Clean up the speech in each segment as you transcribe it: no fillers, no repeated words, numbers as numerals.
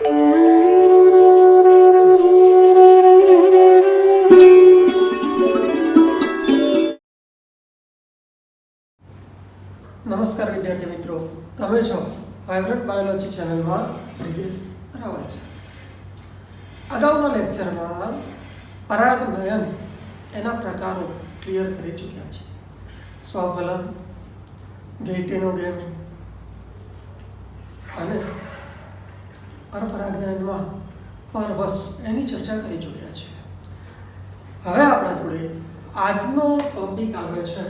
નમસ્કાર વિદ્યાર્થી મિત્રો, તમે છો વાઇબ્રન્ટ બાયોલોજી ચેનલમાં બ્રિજેશ રાવત. અગાઉના લેક્ચરમાં પરાગનયન એના પ્રકારો ક્લિયર કરી ચૂક્યા છે. સ્વફલન, ગેઇટેનોગેમી અને પરપરાગનયનમાં પરવશ એની ચર્ચા કરી ચૂક્યા છે. હવે આપણા જોડે આજનો ટોપિક આવે છે,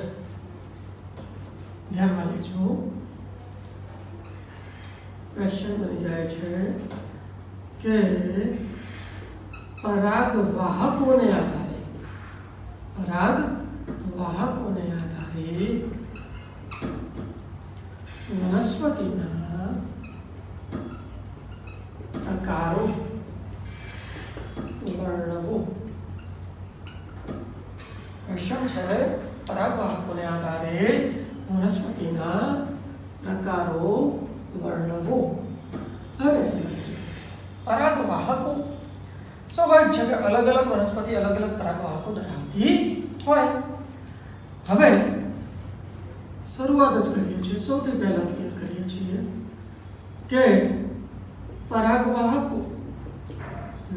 ધ્યાનમાં લેજો. ક્વેશ્ચન બની જાય છે કે પરાગવાહકોને આધારે વનસ્પતિના પ્રકારો વર્ણવો. ક્વેશ્ચન છે પરાગવાહકોને આધારે વનસ્પતિના પ્રકારો વર્ણવો. હવે પરાગવાહકો સ્વાભાવિક છે કે અલગ અલગ વનસ્પતિ અલગ અલગ પરાગવાહકો ધરાવતી હોય. હવે શરૂઆત જ કરીએ છીએ. સૌથી પહેલા ક્લિયર કરીએ છીએ કે પરાગવાહકો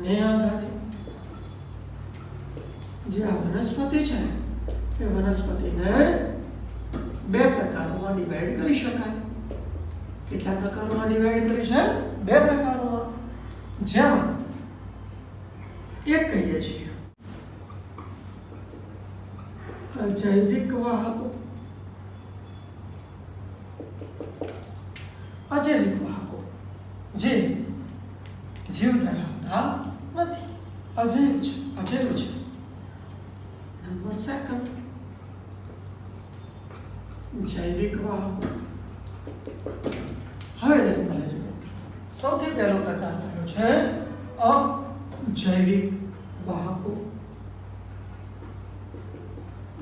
ને આધારે જે આ વનસ્પતિ છે એ વનસ્પતિને બે પ્રકારોમાં ડિવાઈડ કરી શકાય. કેટલા પ્રકારોમાં ડિવાઈડ કરી છે? બે પ્રકારોમાં. જેમાં એક કહીએ છીએ જૈવિક વાહકો, અજૈવિક વાહકો જે જીવ ધરાવતા નથી, અજૈવ છે. નંબર સેકન્ડ જૈવિક વાહકો. હવે ધ્યાનમાં લેજો, સૌથી પહેલો પ્રકાર કયો છે? અજૈવિક વાહકો.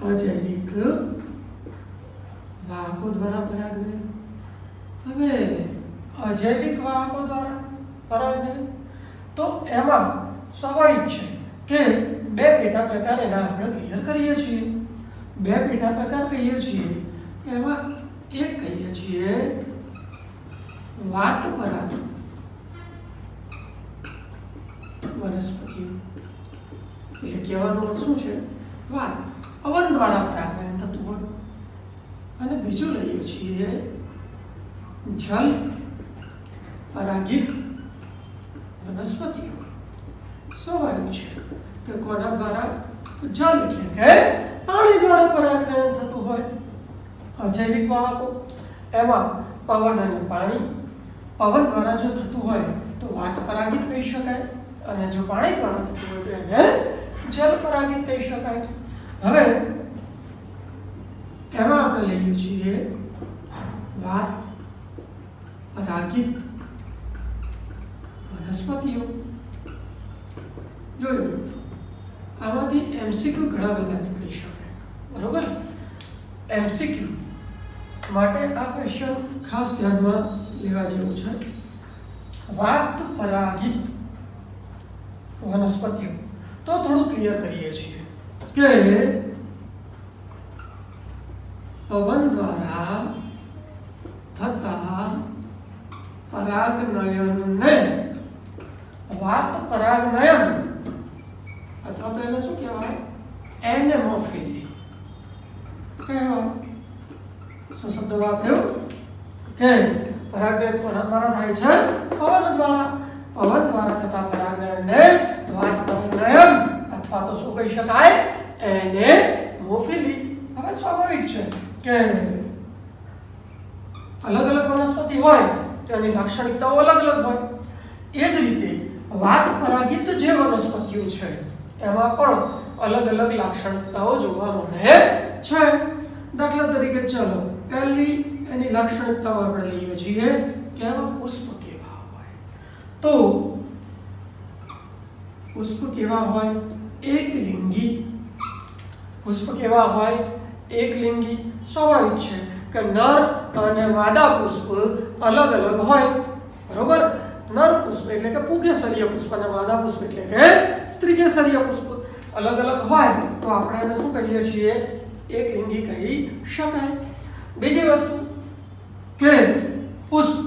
અજૈવિક વાહકો દ્વારા પરાગનયન. હવે અજૈવિક વાહકો દ્વારા પરાગનયન તો એમાં સ્વાભાવિક છે કે બે પેટા પ્રકાર એના આપણે ક્લિયર કરીએ છીએ. બે પેટા પ્રકાર કહીએ છીએ એમાં એક કહીએ છીએ વાત પરાગ વનસ્પતિઓ. એટલે કહેવાનું શું છે? વાત પવન દ્વારા પરાગનયન થતું હોય. અને બીજું લઈએ છીએ જલ પરાગિત વનસ્પતિઓ. સ્વાભાવિક છે કે કોના દ્વારા? તો જલ એટલે કે પાણી દ્વારા પરાગનયન થતું હોય. અજૈવિક વાહકો એમાં પવન અને પાણી. પવન દ્વારા જો થતું હોય તો વાત પરાગિત કહી શકાય, અને જો પાણી દ્વારા થતું હોય તો એને જલ પરાગિત કહી શકાય. હવે એમાં આપણે લઈએ છીએ વાત પરાગિત વનસ્પતિઓ. જોજો મિત્રો, આમાંથી એમસીક્યુ ઘણા બધા નીકળી શકે, બરોબર? એમસીક્યુ માટે આ ક્વેશ્ચન ખાસ ધ્યાનમાં લેવા જેવું છે. વાત પરાગિત વનસ્પતિઓ તો થોડું ક્લિયર કરીએ છીએ કે પવન દ્વારા થતા પરાગનયનને વાત પરાગનયન અથવા તો એને શું કહેવાય? એનેમોફિલી કહેવાય. શું શબ્દ વાપર્યો કે પરાગનયન કોના દ્વારા થાય છે? પવન દ્વારા. પવન દ્વારા થતા પરાગનયનને વાત પરાગનયન અથવા તો શું કહી શકાય? એનેમોફિલી. હવે સ્વાભાવિક છે કે અલગ અલગ વનસ્પતિ હોય તો એની લાક્ષણિકતાઓ અલગ અલગ હોય. એ જ રીતે વાત પરાગિત જે વનસ્પતિઓ છે એમાં પણ અલગ અલગ લાક્ષણિકતાઓ જોવા મળે છે. દાખલા તરીકે ચલો પહેલી એની લાક્ષણિકતાઓ આપણે લઈએ છીએ કે એમાં પુષ્પ કેવા હોય. તો પુષ્પ કેવા હોય? એકલિંગી. પુષ્પ કેવા હોય? એકલિંગી. સ્વાભાવિક છે કે નર અને માદા પુષ્પ અલગ અલગ હોય, બરોબર? નર પુષ્પ એટલે કે પુંકેસરીય પુષ્પ અને માદા પુષ્પ એટલે કે સ્ત્રીકેસરીય પુષ્પ અલગ અલગ હોય તો આપણે એને શું કહીએ છીએ? એકલિંગી કહી શકાય. બીજી વસ્તુ કે પુષ્પ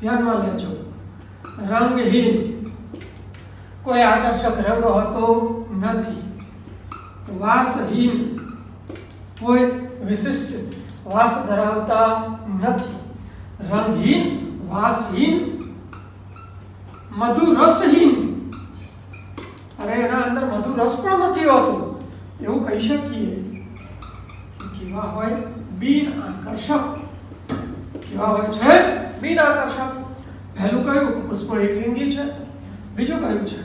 ધ્યાનમાં લેજો, રંગહીન, કોઈ આકર્ષક રંગ હોતો નથી, વાસહીન, કોઈ વિશિષ્ટ વાસ ધરાવતા નથી, રંગહીન, વાસહીન, મધુરસહીન, અરે એના અંદર મધુરસ પણ નથી હોતું એવું કહી શકીએ. કેવા હોય? બિન આકર્ષક. કેવા હોય છે? બિન આકર્ષક. પહેલું કયું? પુષ્પ એકલિંગી છે. બીજું કયું છે?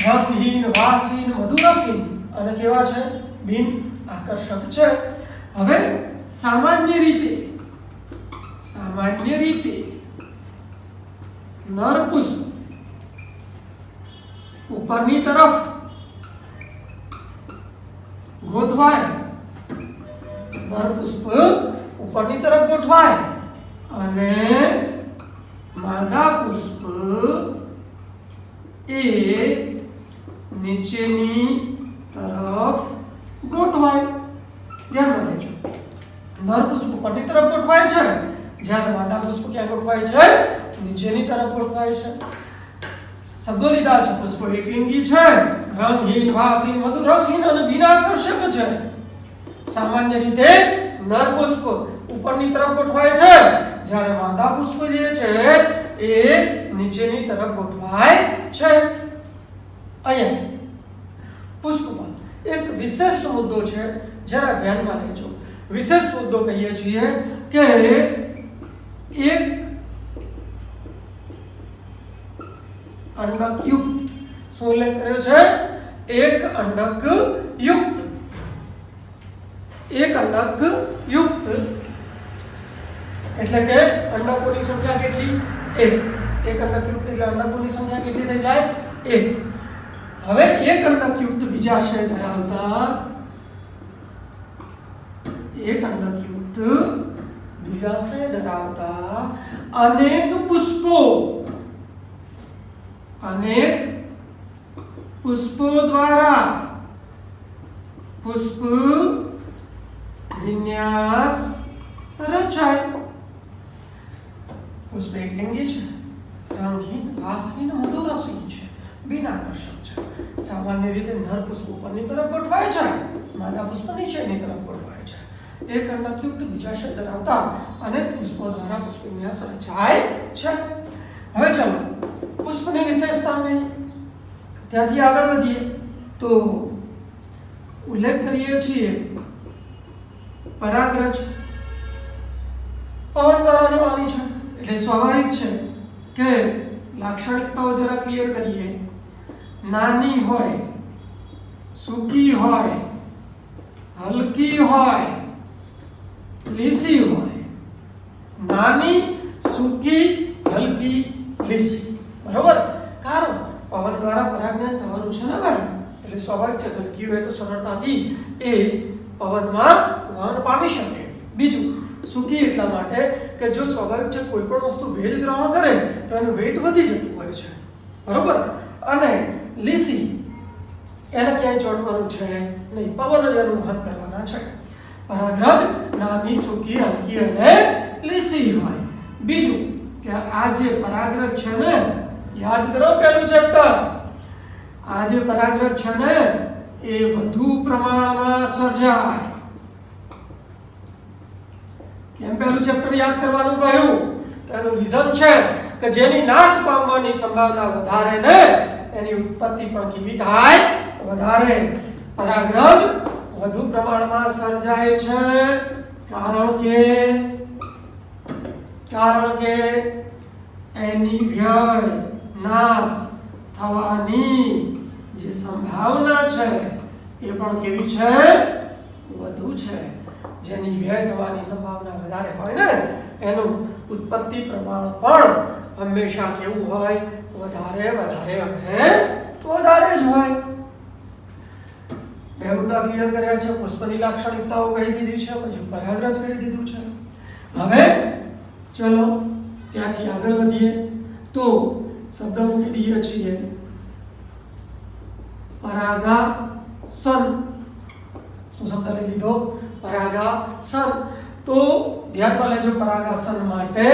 રંગહીન, વાસહીન, મધુરસહીન અને કેવા છે? બિન આકર્ષક છે. હવે સામાન્ય રીતે નર પુષ્પ ઉપરની તરફ ગોઠવાય, નર પુષ્પ ઉપરની તરફ ગોઠવાય અને માદા પુષ્પ એ નીચેની તરફ ગોઠવાય. ધ્યાનમાં લેજો, નર પુષ્પ ઉપરની તરફ ગોઠવાય છે જ્યારે માદા પુષ્પ ક્યાં ગોઠવાય છે? નીચેની તરફ ગોઠવાય છે. શબ્દો લીધા છે. પુષ્પ એકલિંગી છે, રંગહીન, વાસહીન, મધુરસહીન અને બિન આકર્ષક છે. સામાન્ય રીતે નર પુષ્પ ઉપરની તરફ ગોઠવાય છે જ્યારે માદા પુષ્પ જે છે એ નીચેની તરફ ગોઠવાય છે. અહીંયા પુષ્પમાં એક વિશેષ મુદ્દો છે, જરા ધ્યાનમાં લેજો. વિશેષ મુદ્દો કહીએ છીએ કે એક અંડકયુક્ત, શું ઉલ્લેખ કર્યો છે? એક અંડકયુક્ત. એક અંડકયુક્ત એટલે કે અંડકોની સંખ્યા કેટલી? એક. એક અંડકયુક્ત એટલે અંડકોની સંખ્યા કેટલી થઈ જાય? એક. હવે એક અંડકયુક્ત બીજાશય ધરાવતા, એક અંડકયુક્ત બીજાશય ધરાવતા અનેક પુષ્પો દ્વારા પુષ્પ વિન્યાસ રચાય. પુષ્પ એકલિંગી છે, રંગહીન, વાસહીન, મધુરસહીન છે, બિન આકર્ષક છે. સામાન્ય રીતે નર પુષ્પ ઉપરની તરફ ગોઠવાય છે, માદા પુષ્પ નીચેની તરફ ગોઠવાય છે. એક અંડકયુક્ત બીજાશય ધરાવતા અનેક પુષ્પો દ્વારા પુષ્પ વિન્યાસ રચાય છે. હવે ચાલો પુષ્પની વિશેષતા નહીં, ત્યાંથી આગળ વધીએ તો ઉલ્લેખ કરીએ છીએ પરાગરજ. પવન દ્વારા જવાની છે એટલે સ્વાભાવિક છે કે લાક્ષણિકતાઓ જરા ક્લિયર કરીએ. નાની હોય, સૂકી હોય, હલકી હોય, લીસી હોય. નાની, સૂકી, હલકી, લીસી. બરોબર? કારણ પવન દ્વારા પરાગજન થવાનું છે ને ભાઈ, એટલે સ્વાભાવિક છે હલકી હોય તો સરળતાથી એ પવનમાં વહન પામી શકે. બીજું સૂકી એટલા માટે કે જો સ્વાભાવિક છે કોઈ પણ વસ્તુ ભેજ ગ્રહણ કરે તો એનું વેઇટ વધી જતું હોય છે. બરોબર? અને લીસી એને ક્યાંય ચોંટવાનું છે નહીં, પવન જ એનું વહન કરવાના છે. પરાગરજ નાની, સૂકી, હલકી અને લીસી હોય. બીજું કે આ જે પરાગરજ છે ને, યાદ કરો પહેલું ચેપ્ટર, આ જે પરાગરજ છે ને એ વધુ પ્રમાણમાં સર્જાય. કેમ પહેલું ચેપ્ટર યાદ કરવાનું કહ્યું? તો એનું રીઝન છે કે જેની નાશ પામવાની સંભાવના વધારે ને એની ઉત્પત્તિ પણ કેવી થાય? વધારે. પરાગરજ વધુ પ્રમાણમાં સર્જાય છે કારણ કે એની વ્યય, નાશ થવાની જે સંભાવના છે એ પણ કેવી છે? વધુ છે. જેની વ્યય થવાની સંભાવના વધારે હોય ને એનું ઉત્પત્તિ પ્રમાણ પણ હંમેશા કેવું હોય? વધારે અને વધારે જ હોય. બે મુદ્દા ક્લિયર કર્યા છે. પુષ્પની લાક્ષણિકતાઓ કહી દીધી છે, પછી પરાગરજ કહી દીધું છે. હવે ચલો ત્યાંથી આગળ વધીએ તો શબ્દ મૂકી દઈએ છીએ પરાગાસન. શું શબ્દ લઈ લીધો? પરાગાસન. તો ધ્યાનમાં લેજો પરાગાસન માટે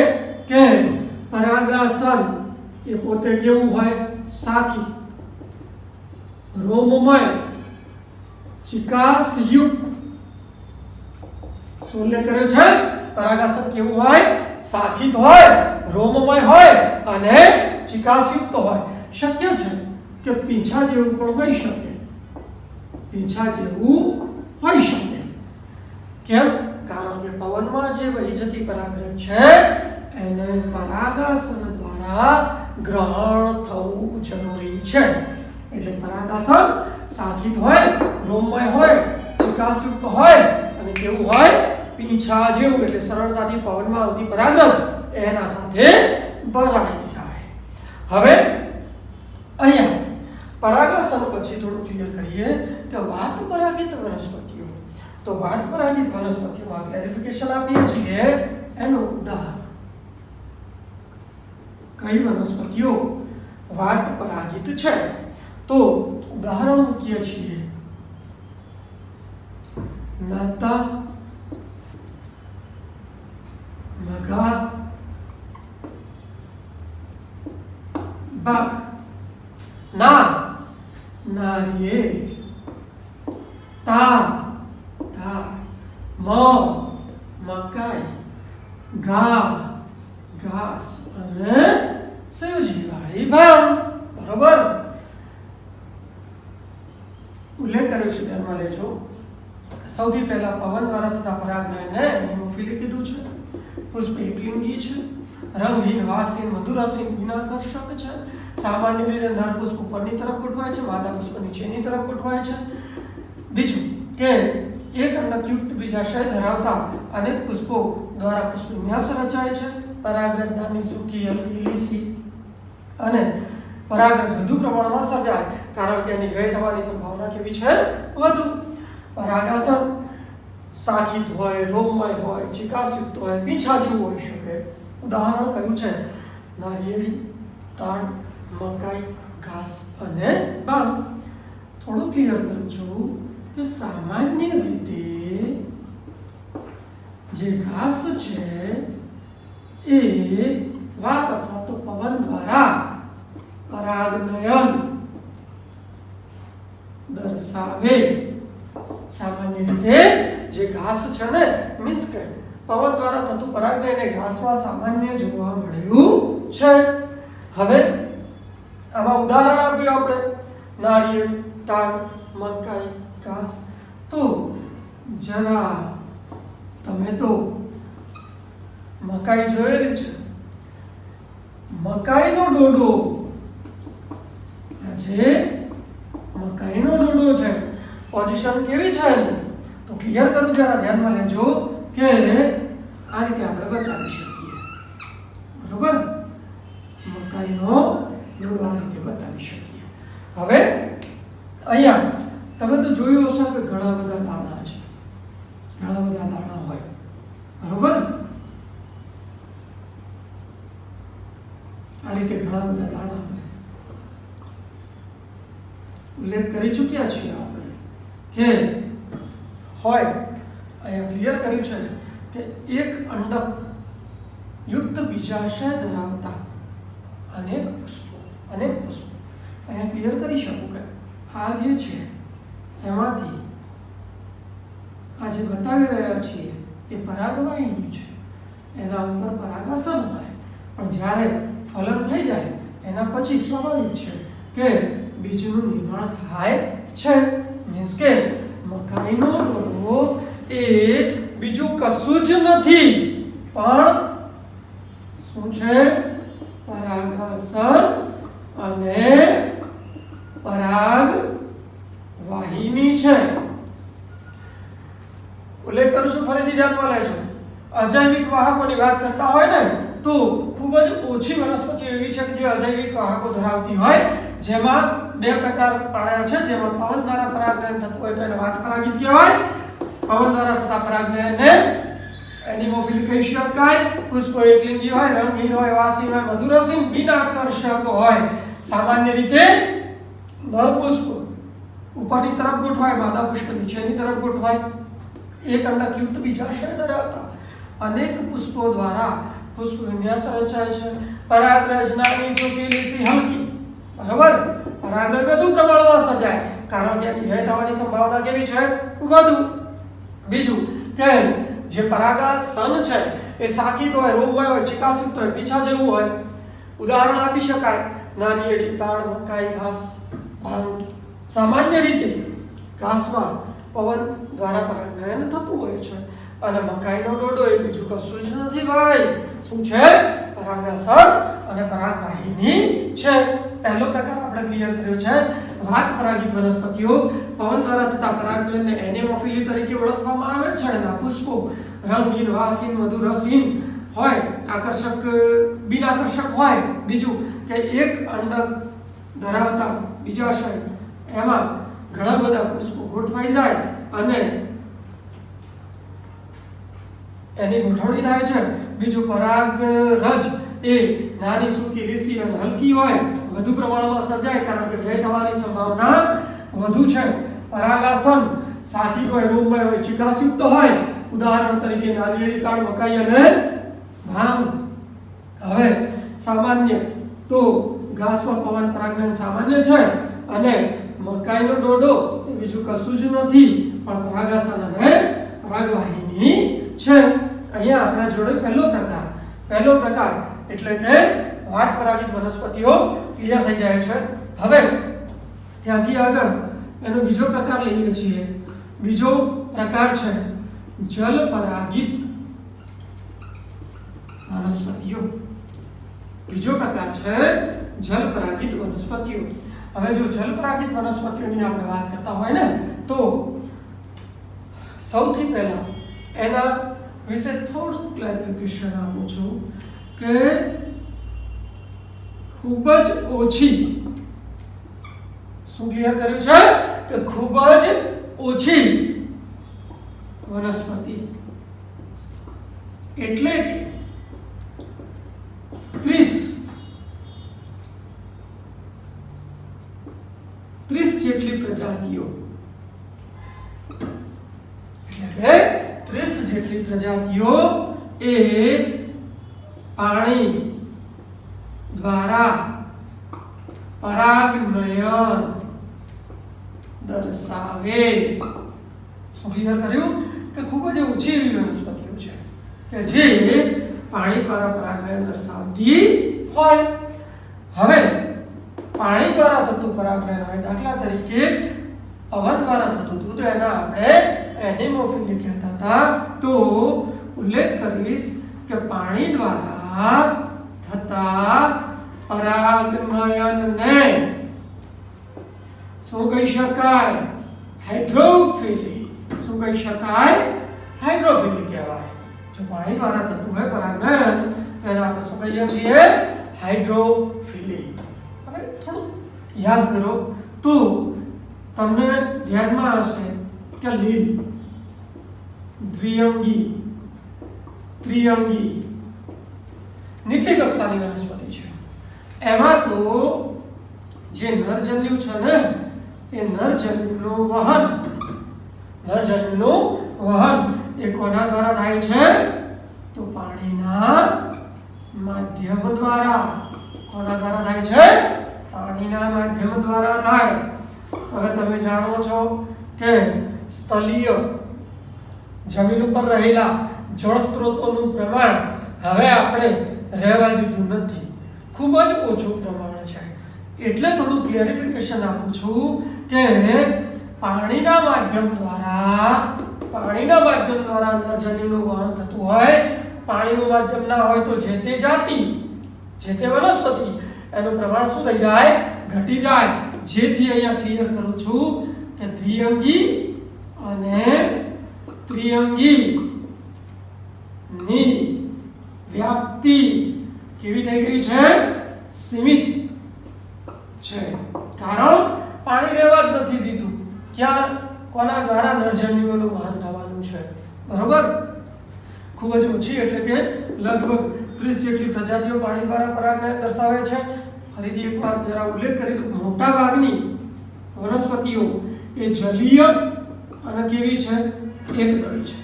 કે પરાગાસન એ પોતે કેવું હોય? સાખી, રોમમય, ચિકાસયુક્ત. શું ઉલ્લેખ કર્યો છે? પરાગાસન કેવું હોય? સાખિત હોય, રોમમય હોય અને ચિકાસયુક્ત હોય. શક્ય છે કે પીંછા જેવું પણ હોઈ શકે. પીંછા જેવું હોઈ શકે. કેમ? કારણ કે પવનમાં જે વહી જતી પરાગરજ છે એને પરાગાસન દ્વારા ગ્રહણ થવું જરૂરી છે. એટલે પરાગાસન સાખિત હોય, રોમમય હોય, ચિકાસયુક્ત હોય અને કેવું હોય? પીંછા જેવું. એટલે સરળતાથી પવનમાં આવતી પરાગરજ એના સાથે ભરાઈ જાય. હવે અહીંયા પરાગાસન પછી થોડું ક્લિયર કરીએ કે વાત પરાગિત વનસ્પતિઓ. તો વાત પરાગિત વનસ્પતિઓમાં ક્લેરિફિકેશન આપીએ છીએ એનું ઉદાહરણ. કઈ વનસ્પતિઓ વાત પરાગિત છે? તો ઉદાહરણ મૂકીએ છીએ નાતા, મગા, બાગ. ના નારિયેળ, તા તાળ, મકાઈ, ઘા ઘાસ અને સેવજીવાળી ભાણ. બરોબર? ઉલ્લેખ કર્યો છે, ધ્યાનમાં લેજો. સૌથી પહેલા પવન દ્વારા થતા પરાગનયનને હેમોફિલી કીધું છે. પુષ્પ એકલિંગી છે, રંગહીન, વાસહીન, મધુરસીન, વિનાકર્ષક છે. સામાન્ય રીતે નર પુષ્પ ઉપરની તરફ ગોઠવાય છે, માદા પુષ્પ નીચેની તરફ ગોઠવાય છે. બીજું કે એક અંડકયુક્ત બીજાશય ધરાવતા અનેક પુષ્પો દ્વારા પુષ્પવિન્યાસ રચાય છે. પરાગરજ નાની, સૂકી, હલકી, લીસી અને પરાગરજ વધુ પ્રમાણમાં સર્જાય કારણ કે એની વ્યય થવાની સંભાવના કેવી છે? વધુ. પરાગાસન સાખિત હોય, રોમમય હોય, ચિકાસયુક્ત હોય, પીંછા જેવું હોઈ શકે. ઉદાહરણ કયું છે? નારિયેળી, તાડ, મકાઈ, ઘાસ અને બાગ. થોડું ક્લિયર કરું છું કે સામાન્ય રીતે જે ઘાસ છે એ વાત અથવા તો પવન દ્વારા પરાગનયન દર્શાવે. સામાન્ય રીતે જે ઘાસ છે ને, મીન્સ કે પવન દ્વારા થતું પરાગનયન એ ઘાસમાં સામાન્ય જોવા મળ્યું છે. હવે આમાં ઉદાહરણ આપ્યું આપણે નારિયેળ, તાડ, મકાઈ, ઘાસ. તો જરા તમે તો મકાઈ જોયેલી છે. મકાઈનો ડોડો, આ જે મકાઈનો ડોડો છે, પોઝિશન કેવી છે? તો ક્લિયર કરું, જરા ધ્યાનમાં લેજો કે આ રીતે આપણે બતાવી શકીએ. બરોબર? મકાઈનો ડોડો આ રીતે બતાવી શકીએ. હવે અહીંયા તમે તો જોયું હશે કે ઘણા બધા દાણા છે, ઘણા બધા દાણા હોય. બરોબર? આ રીતે ઘણા બધા દાણા હોય. ઉલ્લેખ કરી ચૂક્યા છીએ આપણે કે હોય. અહીંયા ક્લિયર કર્યું છે કે એક અંડક યુક્ત બીજાશય ધરાવતા અનેક પુષ્પો. અહીંયા ક્લિયર કરી શકું કે આ જે છે એમાંથી આ જે બતાવી રહ્યા છીએ એ પરાગવાહિની છે. એના ઉપર પરાગાસન હોય, પણ જ્યારે ફલન થઈ જાય એના પછી સ્વાભાવિક છે કે બીજનું નિર્માણ થાય છે. મીન્સ કે મકાઈનો ડોડો એ બીજું કશું જ નથી પણ શું છે? પરાગાસન અને પરાગ વાહિની છે. ઉલ્લેખ કરું છું, ફરીથી ધ્યાનમાં લેજો. અજૈવિક વાહકોની વાત કરતા હોય ને તો ખૂબ જ ઓછી વનસ્પતિઓ એવી છે કે જે અજૈવિક વાહકો ધરાવતી હોય, જેમાં બે પ્રકાર પાડ્યા છે. જેમાં પવન દ્વારા પરાગનયન થતું હોય તો એને વાત પરાગિત કહેવાય. પવન દ્વારા થતા પરાગનયનને એનિમોફિલ કહી શકાય. પુષ્પો એકલિંગી હોય, રંગહીન હોય, વાસીન હોય, મધુરસીન, બિનાકર્ષક હોય. સામાન્ય રીતે નર પુષ્પ ઉપરની તરફ ગોઠવાય, માદા પુષ્પ નીચેની તરફ ગોઠવાય. એક અંડકયુક્ત બીજાશય ધરાવતા અનેક પુષ્પો દ્વારા પુષ્પ વિન્યાસ રચાય છે. પરાગરજ નાની સુકીલી સી હલકી, બરાબર. પરાગરજ વધુ પ્રમાણમાં સર્જાય કારણ કે એની ભેદ થવાની સંભાવના કેવી છે? વધુ. બીજું કે જે પરાગાસન છે એ શાખિત હોય, રોમમય હોય, ચિકાસયુક્ત હોય, પીછા જેવું હોય. ઉદાહરણ આપી શકાય નાની એડી, તાડ, મકાઈ, ઘાસ, ભાંગ. સામાન્ય રીતે ઘાસમાં પવન દ્વારા પરાગનયન થતું હોય છે અને મકાઈનો ડોડો એ બીજું કશું જ નથી ભાઈ. શું છે? પરાગાસન અને પરાગવાહિની છે. પહેલો પ્રકાર આપણે ક્લિયર કર્યો છે. વાત પરાગિત વનસ્પતિઓ પવન દ્વારા થતા પરાગનયનને એનેમોફિલી તરીકે ઓળખવામાં આવે છે. એના પુષ્પો રંગહીન, વાસીન, મધુરસીન હોય, આકર્ષક, બિનાકર્ષક હોય. બીજું કે એક અંડક ધરાવતા બીજાશય એમાં ઘણા બધા પુષ્પો ગોઠવાઈ જાય અને એની ગોઠવણી થાય છે. બીજું પરાગરજ એ નાની, સૂકી, લીસી અને હલકી હોય, વધુ પ્રમાણમાં સર્જાય કારણ કે વ્યય થવાની સંભાવના વધુ છે. પરાગાસન શાખિત હોય, રોમમય હોય, ચિકાસયુક્ત હોય. ઉદાહરણ તરીકે નારિયેળી, તાડ, મકાઈ અને ભાંગ. હવે સામાન્ય તો ઘાસમાં પવન પરાગનયન સામાન્ય છે અને મકાઈનો ડોડો એ બીજું કશું જ નથી પણ પરાગાસન અને પરાગવાહિની છે. અહીંયા આપણા જોડે પહેલો પ્રકાર એટલે કે વાત પરાગિત વનસ્પતિઓ ક્લિયર થઈ જાય છે. હવે ત્યાંથી આગળ એનો બીજો પ્રકાર લઈએ છીએ. બીજો પ્રકાર છે જલ પરાગિત વનસ્પતિઓ. બીજો પ્રકાર છે જલ પરાગિત વનસ્પતિઓ. હવે જો જલ પરાગિત વનસ્પતિઓની આપણે વાત કરતા હોય ને તો સૌથી પહેલા એના વિશે થોડું ક્લેરિફિકેશન આપું છું કે ખૂબ જ ઓછી, શું ક્લિયર કર્યું છે કે ખૂબ જ ઓછી વનસ્પતિ એટલે કે 30 જેટલી પ્રજાતિઓ, એટલે કે 30 જેટલી પ્રજાતિઓ એ પાણી દ્વારા પરાગનયન દર્શાવે. શું ક્લિયર કર્યું કે ખૂબ જ ઓછી એવી વનસ્પતિઓ છે કે જે પાણી દ્વારા પરાગનયન દર્શાવતી હોય. હવે પાણી દ્વારા થતું પરાગનયન હોય, દાખલા તરીકે પવન દ્વારા થતું હતું તો એના આપણે એનેમોફિલી કહેતા હતા. તો ઉલ્લેખ કરીશ કે પાણી દ્વારા થતા પરાગનયનને શું કહી શકાય? હાઇડ્રોફિલી. શું કહી શકાય? હાઇડ્રોફિલી કહેવાય. જો પાણી દ્વારા થતું હોય પરાગનયન એને આપણે શું કહીએ છીએ? હાઇડ્રોફિલી. હવે થોડું યાદ કરો તો તમને ધ્યાનમાં હશે કે લીલ, દ્વિઅંગી, ત્રિઅંગી નીચલી કક્ષાની વનસ્પતિ છે. એમાં તો જે નરજન્યુ છે ને એ નરજન્યુનું વહન એ કોના દ્વારા થાય છે? તો પાણીના માધ્યમ દ્વારા. કોના દ્વારા થાય છે? પાણીના માધ્યમ દ્વારા થાય. હવે તમે જાણો છો કે સ્થલીય જમીન ઉપર રહેલા જળ સ્ત્રોતોનું પ્રમાણ હવે આપણે રહેવા દીધું નથી, ખૂબ જ ઓછું પ્રમાણ છે. એટલે થોડું ક્લેરિફિકેશન આપું છું કે પાણીના માધ્યમ દ્વારા નરજન્યુનું વહન થતું હોય. પાણીનું માધ્યમ ના હોય તો જે તે જાતિ, જે તે વનસ્પતિ એનું પ્રમાણ શું થઈ જાય? ઘટી જાય. જેથી અહીંયા ક્લિયર કરું છું કે દ્વિઅંગી અને ત્રિઅંગી ની વ્યાપ્તિ કેવી થઈ ગઈ છે? સીમિત છે. કારણ પાણી રહેવા જ નથી દીધું. ક્યાં? કોના દ્વારા? નરજન્યુઓનું વહન થવાનું છે. બરોબર. ખૂબ જ ઓછી એટલે કે લગભગ 30 જેટલી પ્રજાતિઓ પાણી દ્વારા પરાગને દર્શાવે છે. ફરીથી એકવાર જરા ઉલ્લેખ કરી દઉં, મોટા ભાગની વનસ્પતિઓ એ જલીય અને કેવી છે, એકદળી છે.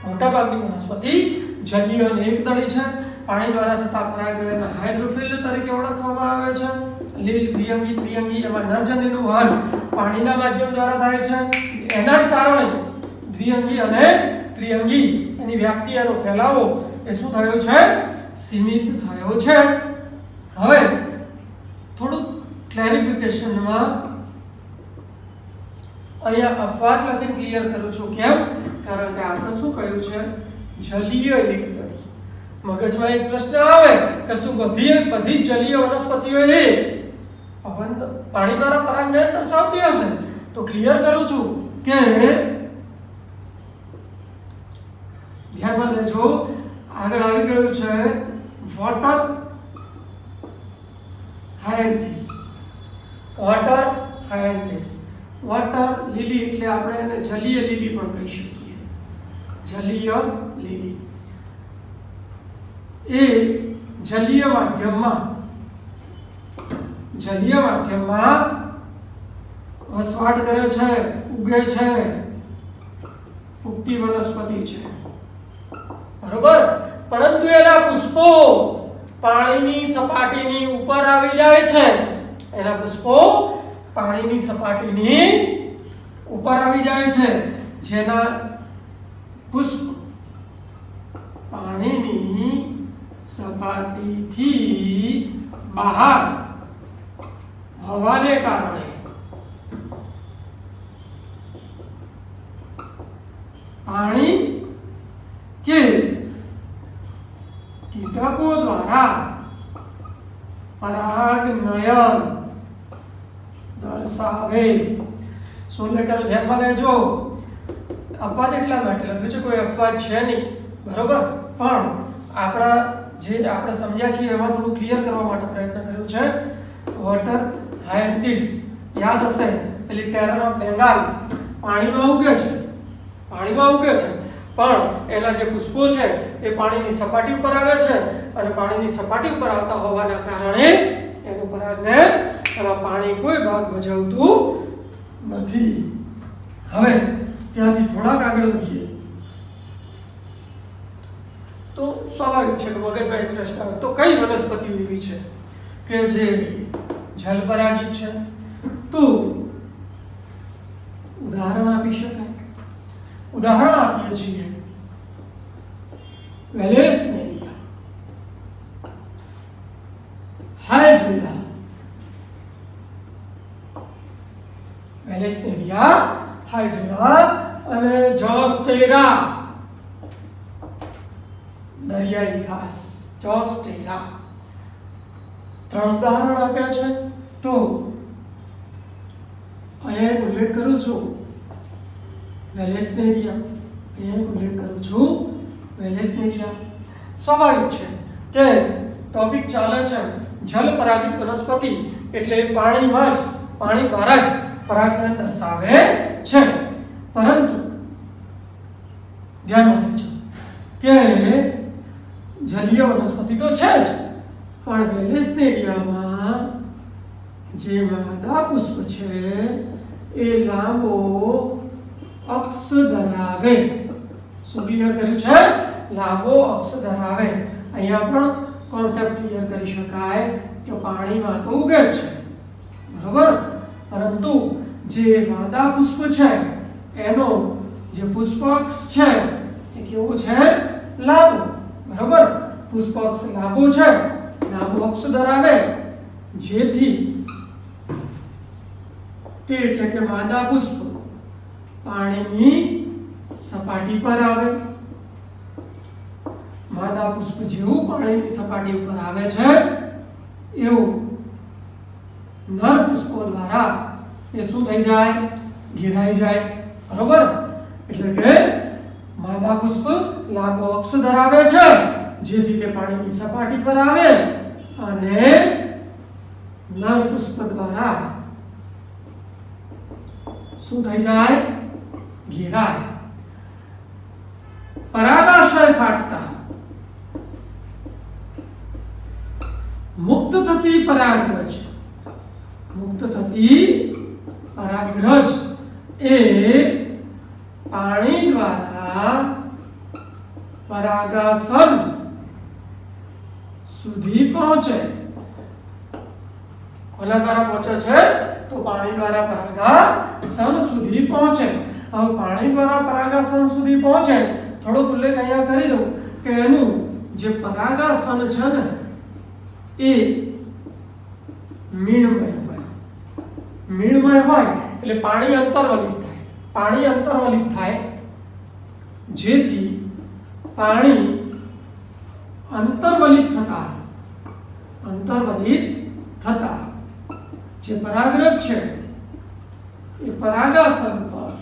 મોટા ભાગની વનસ્પતિ જલીય અને એકદળી છે. પાણી દ્વારા થતા પરાગને હાઇડ્રોફિલ તરીકે ઓળખવામાં આવે છે. લીલ, દ્વિઅંગી, ત્રિઅંગી એમાં નરજન્યુનું વહન પાણીના માધ્યમ દ્વારા થાય છે. એના જ કારણે દ્વિઅંગી અને ત્રિઅંગી એની વ્યાપ્તિ અને ફેલાવો એ શું થયો છે, સીમિત થયો છે. હવે થોડું ક્લેરિફિકેશનમાં અહીંયા અપવાદ લખીને ક્લિયર કરું છું. કેમ? કારણ કે આપણે શું કહ્યું છે, જલીય એકદળી. મગજમાં એક પ્રશ્ન આવે કે શું બધી જલીય વનસ્પતિઓ એ પાણી દ્વારા પરાગને દર્શાવતી હશે? તો ક્લિયર કરું છું કે ધ્યાનમાં લેજો, આગળ આવી ગયું છે વોટર હાયન્થિસ. વોટર હાયન્થિસ, વોટર લીલી એટલે આપણે એને જલીય લીલી પણ કહી શકીએ. જલીય લીલી એ જલીય માધ્યમમાં વસવાટ કરે છે, ઉગે છે, ઉગતી વનસ્પતિ છે, બરોબર. પરંતુ એના પુષ્પો પાણીની સપાટીની ઉપર આવી જાય છે. એના પુષ્પો પાણીની સપાટીની ઉપર આવી જાય છે. જેના પુષ્પ પાણીની સપાટીથી બહાર હોવાને કારણે પાણી કે કીટકો દ્વારા પરાગનયન દર્શાવે. શું લખ્યું ધ્યાનમાં લેજો, અપવાદ એટલા માટે લખ્યું છે, કોઈ અપવાદ છે નહીં, બરોબર. પણ આપણા જે આપણે સમજ્યા છીએ એમાં થોડું ક્લિયર કરવા માટે પ્રયત્ન કર્યો છે. વોટર હાયન્થિસ યાદ હશે, પેલી ટેરર ઓફ બેંગાલ પાણીમાં ઉગે છે, પણ એના જે પુષ્પો છે એ પાણીની સપાટી ઉપર આવે છે અને પાણીની સપાટી ઉપર આવતા હોવાના કારણે એનું પરાગને એમાં પાણી કોઈ ભાગ ભજવતું નથી. હવે ત્યાંથી થોડાક આગળ વધીએ તો સ્વાભાવિક છે કે મગજમાં એક પ્રશ્ન આવે, તો કઈ વનસ્પતિઓ એવી છે કે જે જલપરાગિત છે? તો ઉદાહરણ આપી શકાય. ઉદાહરણ આપીએ છીએ વેલેસનેરિયા, હાઇડ્રિલા, વેલેસનેરિયા, હાઇડ્રિલા અને જોસ્ટેરા, દરિયાઈ ઘાસ, જોસ્ટેરા. 3 ઉદાહરણ આપ્યા છે. તો અહીંયા એક ઉલ્લેખ કરું છું વેલેસનેરિયા. સ્વાભાવિક છે કે ટોપિક ચાલે છે જલ પરાગિત વનસ્પતિ એટલે પાણી દ્વારા જ પરાગને દર્શાવે છે. પરંતુ ધ્યાનમાં લેજો કે જલીય વનસ્પતિ તો છે જ, પણ વેલેસનેરિયામાં જે માદા પુષ્પ છે એ લાંબો અક્ષ ધરાવે. શું ક્લિયર કર્યું છે? લાંબો અક્ષ ધરાવે. અહીંયા પણ કોન્સેપ્ટ ક્લિયર કરી શકાય કે પાણીમાં તો ઉગે જ છે, બરોબર. પરંતુ જે માદા પુષ્પ છે એનો જે પુષ્પાક્ષ છે એ કેવું છે? લાંબો, બરોબર. પુષ્પાક્ષ લાંબો છે, લાંબો અક્ષ ધરાવે, જેથી તે એટલે કે માદા પુષ્પ પાણીની સપાટી પર આવે. માદા પુષ્પ જેવું પાણીની સપાટી ઉપર આવે છે એવું નર પુષ્પો દ્વારા એ શું થઈ જાય? ઘેરાઈ જાય, બરોબર. એટલે કે માદા પુષ્પ લાંબો અક્ષ ધરાવે છે જેથી તે પાણીની સપાટી પર આવે અને નર પુષ્પ દ્વારા શું થઈ જાય? ઘેરાય. પરાગાશય ફાટતા મુક્ત થતી પરાગરજ એ પાણી દ્વારા પરાગાસન સુધી પહોંચે. કોના દ્વારા પહોંચે છે? તો પાણી દ્વારા પરાગાસન સુધી પહોંચે. હવે પાણી દ્વારા પરાગાસન સુધી પહોંચે, થોડોક ઉલ્લેખ અહીંયા કરી દઉં કે એનું જે પરાગાસન છે ને એ મીણમય હોય એટલે પાણી અંતર્વલિત થાય જેથી પાણી અંતર્વલિત થતા જે પરાગરજ છે એ પરાગાસન પર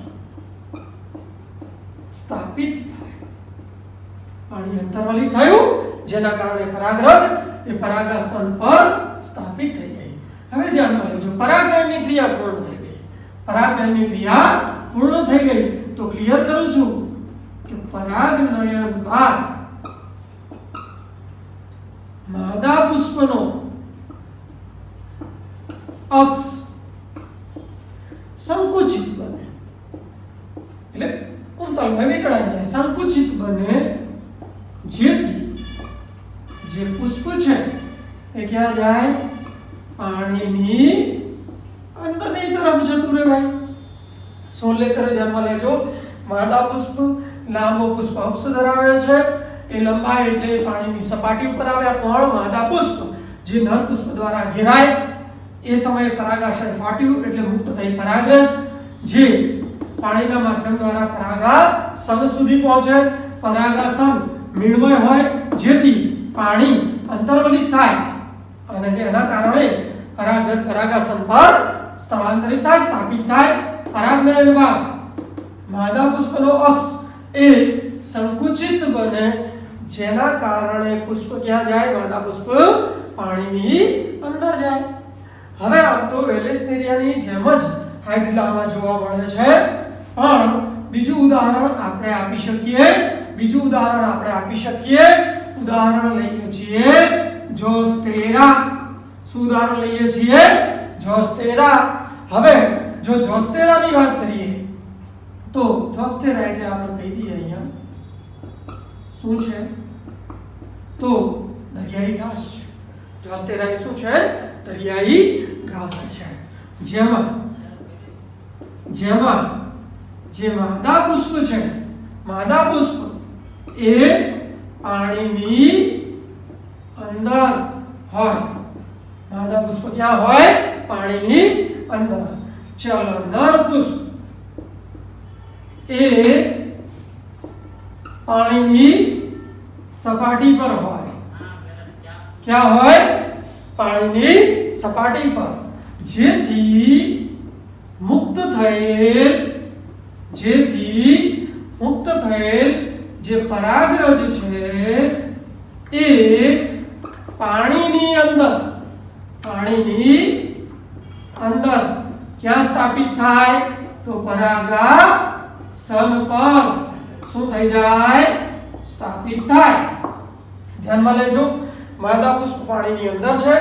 સ્થાપિત થાય. પાણી અંતર્વલિત થયું જેના કારણે પરાગરજ એ પરાગાસન પર સ્થાપિત થઈ ગઈ. હવે ધ્યાનમાં લેજો, પરાગનયનની ક્રિયા પૂર્ણ થઈ ગઈ તો ક્લિયર કરું છું કે પરાગનયન બાદ માદા પુષ્પનો અક્ષ સંકુચિત બને, એટલે કુંતલમાં વીંટળાઈ જાય, સંકુચિત બને જેથી જે પુષ્પ છે એ ક્યાં જાય? પાણીની અંદરની તરફ જતું રહે. ભાઈ શું ઉલ્લેખ કર્યો ધ્યાનમાં લેજો. માદા પુષ્પ લાંબો પુષ્પ અક્ષ ધરાવે છે, એ લંબાઈ એટલે પાણીની સપાટી ઉપર આવે. કોણ? માદા પુષ્પ. જે નર પુષ્પ દ્વારા ઘેરાય એ સમયે પરાગાશય ફાટ્યું એટલે મુક્ત થઈ પરાગરજ, જે પાણીના માધ્યમ દ્વારા પરાગાસન સુધી પહોંચે. પરાગાસન મીણમય હોય જેથી પાણી અંતર્વલિત થાય અને એના કારણે પરાગરજ પરાગાસન પર સ્થળાંતરિત થાય, સ્થાપિત થાય. પરાગનયન બાદ માદા પુષ્પનો અક્ષ એ સંકુચિત બને જેના કારણે પુષ્પ ક્યાં જાય? માદા પુષ્પ પાણીની અંદર જાય. હવે આમ તો વેલેસ્નેરિયાની જેમ જ હાઇડ્રામાં જોવા મળે છે, પણ બીજું ઉદાહરણ આપણે આપી શકીએ. ઉદાહરણ લઈએ છીએ જોસ્ટેરા. શું ઉદાહરણ લઈએ છીએ? જોસ્ટેરા. હવે જો જોસ્ટેરાની વાત કરીએ તો જોસ્ટેરા એટલે આપણે કહી દઈએ અહીંયા શું છે? તો દરિયાઈ ઘાસ છે. જોસ્ટેરા એ શું છે? દરિયાઈ ઘાસ છે. જેમાં જે માદા પુષ્પ છે, માદા પુષ્પ એ પાણીની અંદર હોય. માદા પુષ્પ ક્યાં હોય? પાણીની અંદર. ચલો, નર પુષ્પ એ પાણીની સપાટી પર હોય. ક્યાં હોય? પાણીની સપાટી પર. જેથી મુક્ત થયેલ જે પરાગરજ છે એ પાણીની અંદર ક્યાં સ્થાપિત થાય? તો પરાગાસન પર શું થઈ જાય? સ્થાપિત થાય. ધ્યાનમાં લેજો, માદા પુષ્પ પાણીની અંદર છે,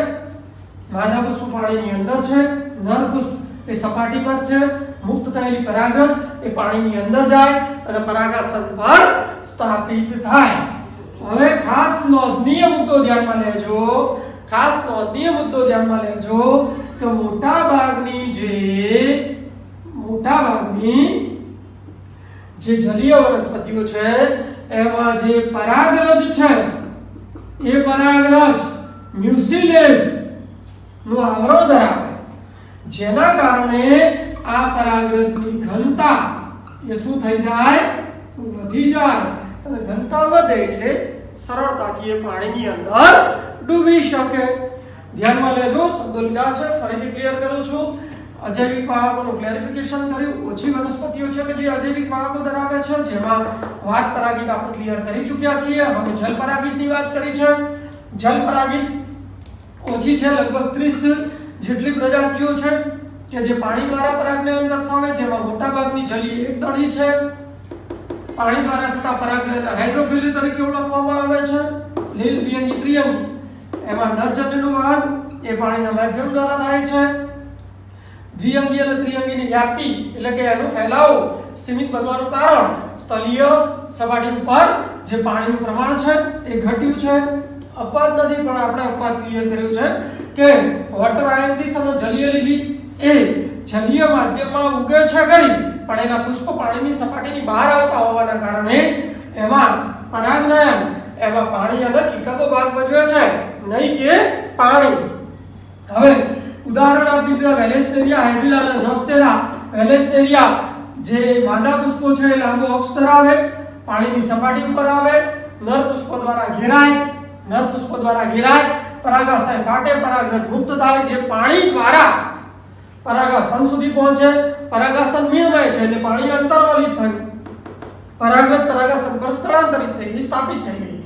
નર પુષ્પ એ સપાટી પર છે. મુક્ત થયેલી પરાગરજ એ પાણીની અંદર જાય અને પરાગાસન પર સ્થાપિત થાય. હવે ખાસ નોંધનીય મુદ્દો ધ્યાનમાં લેજો કે મોટાભાગની જે જલીય વનસ્પતિઓ છે એમાં જે પરાગરજ છે એ પરાગરજ મ્યુસિલેઝ નું આવરણ ધરાવે, જેના કારણે આ પરાગરજની ઘનતા એ શું થઈ જાય? વધી જાય. અને ઘનતા વધે એટલે સરળતાથી એ પાણીની અંદર ડૂબી શકે. ધ્યાનમાં લેજો, શબ્દો લીધા છે, ફરીથી ક્લિયર કરું છું. અજૈવિક વાહકોનું ક્લેરિફિકેશન કર્યું. ઓછી વનસ્પતિઓ છે કે જે અજૈવિક વાહકો ધરાવે છે, જેમાં વાત પરાગિત આપણે ક્લિયર કરી ચૂક્યા છીએ. હવે જલ પરાગિતની વાત કરી છે. જલ પરાગિત ઓછી છે, લગભગ 30 જેટલી પ્રજાતિઓ છે કે જે પાણી દ્વારા પરાગનયન દર્શાવે, જેમાં મોટાભાગની જલીય એકદળી છે. પાણી દ્વારા થતા પરાગનયનને હાઇડ્રોફિલી તરીકે ઓળખવામાં આવે છે. લીલ દ્વિઅંગી ત્રિઅંગી એમાં નરજન્યુનું વહન એ પાણીના માધ્યમ દ્વારા થાય છે. દ્વિઅંગી અને ત્રિઅંગીની વ્યાપ્તિ એટલે કે એનો ફેલાવો સીમિત બનવાનું કારણ સ્થળીય સપાટી ઉપર જે પાણીનું પ્રમાણ છે એ ઘટ્યું છે. અપવાદ નથી, પણ આપણે અપવાદ ક્લિયર કર્યું છે કે વોટર આયન્તિસ અને જલીય લીલી એ જલીય માધ્યમમાં ઉગે છે ખરી, પણ એના પુષ્પ પાણીની સપાટીની બહાર આવતા હોવાના કારણે એમાં પરાગનયન એમાં પાણી અને કીટકો ભાગ ભજવે છે, નહીં કે પાણી. હવે ઉદાહરણ આપી દીધા વેલેસ્નેરિયા હાઇડ્રિલા અને જોસ્ટેરા. વેલેસ્નેરિયા જે માદા પુષ્પો છે એ લાંબો અક્ષ ધરાવે, પાણીની સપાટી ઉપર આવે, નર પુષ્પો દ્વારા ઘેરાય, પરાગાશય ફાટે, પરાગરજ મુક્ત થાય, જે પાણી દ્વારા પરાગાસન સુધી પહોંચે. પરાગાસન મીણમય છે એટલે પાણી અંતર્વલિત થયું, પરાગરજ પરાગાસન પર સ્થળાંતરિત થઈ ગઈ, સ્થાપિત થઈ ગઈ.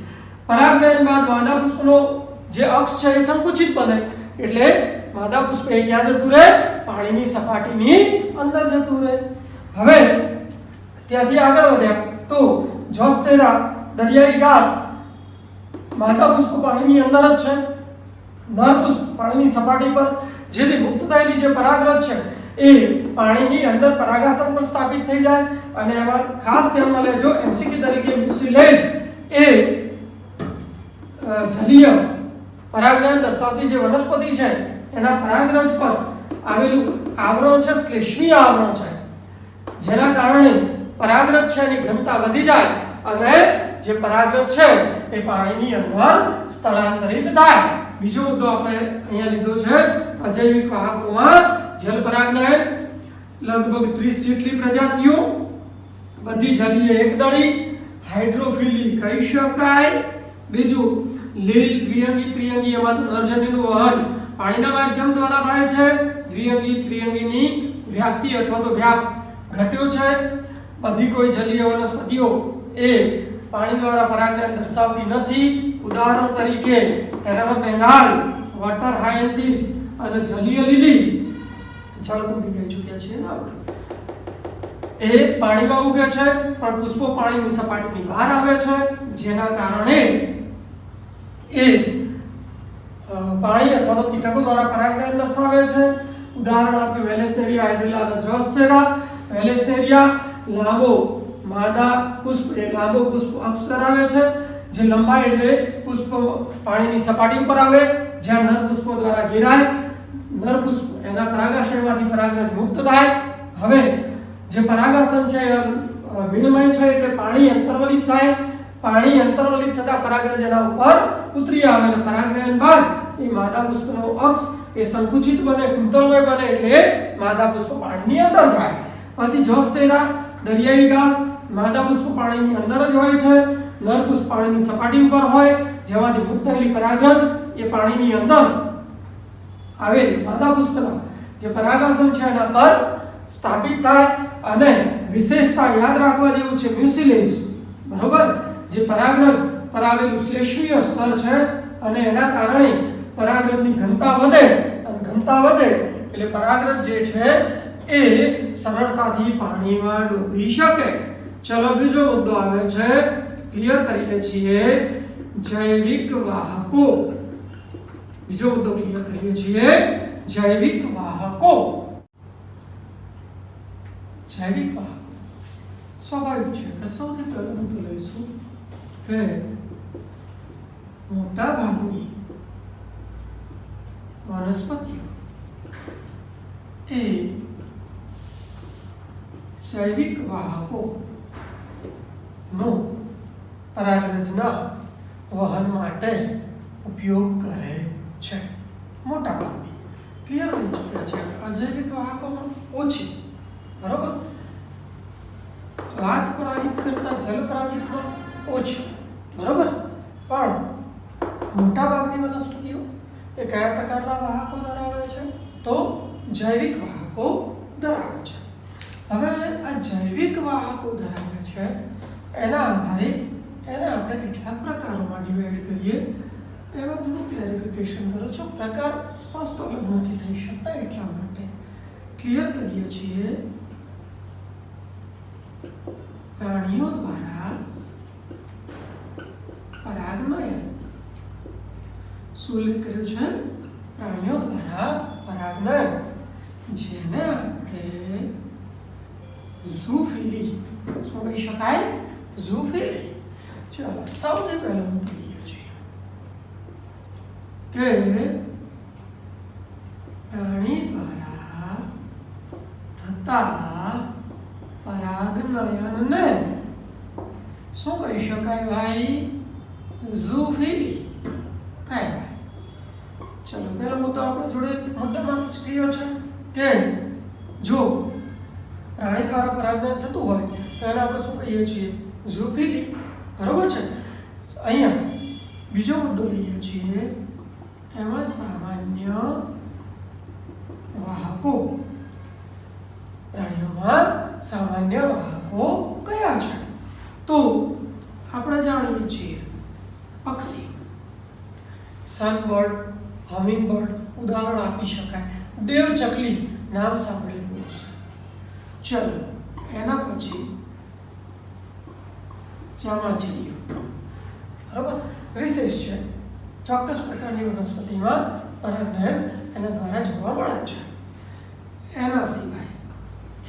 પરાગનયન બાદ માદા પુષ્પનો જે અક્ષ છે એ સંકુચિત બને એટલે માદા પુષ્પ એ ક્યાં જતું રહે? પાણીની સપાટીની અંદર જતું રહે. હવે ત્યાંથી આગળ વધ્યા તો જોસ્ટેરા દરિયાઈ ઘાસ માદા પુષ્પ પાણીની અંદર જ છે, નર પુષ્પ પાણીની સપાટી પર, જેથી મુક્ત થયેલી જે પરાગરજ છે એ પાણીની અંદર પરાગાસન પર સ્થાપિત થઈ જાય. અને એમાં ખાસ ધ્યાનમાં લેજો એમસીક્યુ તરીકે મ્યુસિલેઝ એ જલીય પરાગનયન દર્શાવતી જે વનસ્પતિ છે એના પરાગરજ પર આવેલું આવરણ છે શ્લેષ્મીય આવરણ છે, જેના કારણે પરાગરજ છે એની ઘનતા વધી જાય અને જે પરાગરજ છે એ પાણીની અંદર સ્થળાંતરિત થાય. બીજો મુદ્દો આપણે અહીંયા લીધો છે અજૈવિક વાહકોમાં જલ પરાગનયન. લગભગ 30 જેટલી પ્રજાતિઓ, બધી જલીય એકદળી, હાઇડ્રોફિલી કહી શકાય. બીજું લીલ દ્વિઅંગી ત્રિઅંગી એમાં નરજન્યુનું વહન પાણીના માધ્યમ દ્વારા થાય છે. દ્વિઅંગી ત્રિઅંગીની વ્યાપ્તિ અથવા તો વ્યાપ ઘટ્યો છે. બધી કોઈ જલીય વનસ્પતિઓ એ પાણી દ્વારા પરાગનયન દર્શાવતી નથી. ઉદાહરણ તરીકે ટેરેરા બેંગાલ, વોટર હાયન્થિસ અને જલીય લીલી જળકુંડી કહી ચૂક્યા છીએ ને આપણે, એ પાણીમાં ઉગે છે પણ પુષ્પો પાણીની સપાટીની બહાર આવે છે, જેના કારણે એ પાણી અથવા તો કીટકો દ્વારા પરાગનયન દર્શાવે છે. ઉદાહરણ આપ્યું વેલેસ્નેરિયા હાઇડ્રિલા અને જોસ્ટેરા. વેલેસ્નેરિયા લાંબો માદા પુષ્પ એ લાંબો પુષ્પ અક્ષ ધરાવે છે, જે લંબાઈ એટલે પુષ્પ પાણીની સપાટી ઉપર આવે, જ્યાં નર પુષ્પો દ્વારા ઘેરાય. નર પુષ્પ એના પરાગાશયમાંથી પરાગરજ મુક્ત થાય. હવે જે પરાગાસન છે મીણમય છે એટલે પાણી અંતર્વલિત થાય. પાણી અંતર્વલિત થતા પરાગરજ એના ઉપર ઉતરી આવે અને પરાગનયન બાદ એ માદા પુષ્પનો અક્ષ એ સંકુચિત બને, કુંતલમય બને એટલે માદા પુષ્પ પાણીની અંદર જાય. પછી જોસ્ટેરા દરિયાઈ ઘાસ માદા પુષ્પ પાણીની અંદર જ હોય છે, નર પુષ્પ પાણીની સપાટી ઉપર હોય, જેમાંથી મુક્ત થયેલી પરાગરજ એ પાણીની અંદર આવેલી માદા પુષ્પના જે પરાગાસન છે એના પર સ્થાપિત થાય. અને વિશેષતા યાદ રાખવા જેવું છે મ્યુસિલેઝ, બરોબર, જે પરાગરજ પર આવેલું શ્લેષ્મીય સ્તર છે અને એના કારણે પરાગરજની ઘનતા વધે, અને ઘનતા વધે એટલે પરાગરજ જે છે એ સરળતાથી પાણીમાં ડૂબી શકે. ચલો બીજો મુદ્દો આવે છે, ક્લિયર કરીએ છીએ જૈવિક વાહકો. બીજો મુદ્દો ક્લિયર કરીએ છીએ જૈવિક વાહકો. જૈવિક વાહકો સ્વાભાવિક છે કે સૌથી પહેલું મુદ્દો લઈશું કે મોટા ભાગની વનસ્પતિઓ એ જૈવિક વાહકો નો પરાગરજના વહન માટે ઉપયોગ કરે છે. મોટા ભાગની ક્લિયર થઈ ચૂક્યા છે. અજૈવિક વાહકોમાં ઓછી, બરોબર, વાત પરાગિત કરતા જલ પરાગિતમાં ઓછી, બરોબર, પણ મોટા ભાગની વનસ્પતિઓ એ કયા પ્રકારના વાહકો ધરાવે છે? તો જૈવિક વાહકો ધરાવે છે. હવે આ જૈવિક વાહકો ધરાવે છે એના આધારે એને આપણે કેટલાક પ્રકારોમાં ડિવાઈડ કરીએ. એમાં થોડું ક્લેરિફિકેશન કરું છું, પ્રકાર સ્પષ્ટ અલગ નથી થઈ શકતા એટલા માટે ક્લિયર કરીએ છીએ. પ્રાણીઓ દ્વારા પરાગનયન, શું શું ઉલ્લેખ કર્યો છે? પ્રાણીઓ દ્વારા પરાગનયન, જેને આપણે ઝૂફિલી શું કહી શકાય? ઝૂફિલી. ચાલો સૌથી પહેલા હું કહીએ છીએ કે પ્રાણી દ્વારા થતા પરાગનયનને શું કહી શકાય ભાઈ? ઝૂફિલી કહેવાય. ચલો પહેલો મુદ્દો આપણા જોડે મુદ્દામાં જ ક્લિયર છે કે જો પ્રાણી દ્વારા પરાગનયન થતું હોય તો એને આપણે શું કહીએ છીએ? ઝૂફિલી. બરોબર છે. અહીંયા બીજો મુદ્દો લઈએ છીએ, એમાં સામાન્ય વાહકો. પ્રાણીઓમાં સામાન્ય વાહકો કયા છે? તો આપણે જાણીએ છીએ પક્ષી, સનબર્ડ, હમિંગબર્ડ ઉદાહરણ આપી શકાય. દેવચકલી નામ સાંભળેલું હશે. ચલો એના પછી ચામાચીડિયું. બરોબર, વિશેષ છે. ચોક્કસ પ્રકારની વનસ્પતિમાં પરાગનયન એના દ્વારા જોવા મળે છે. એના સિવાય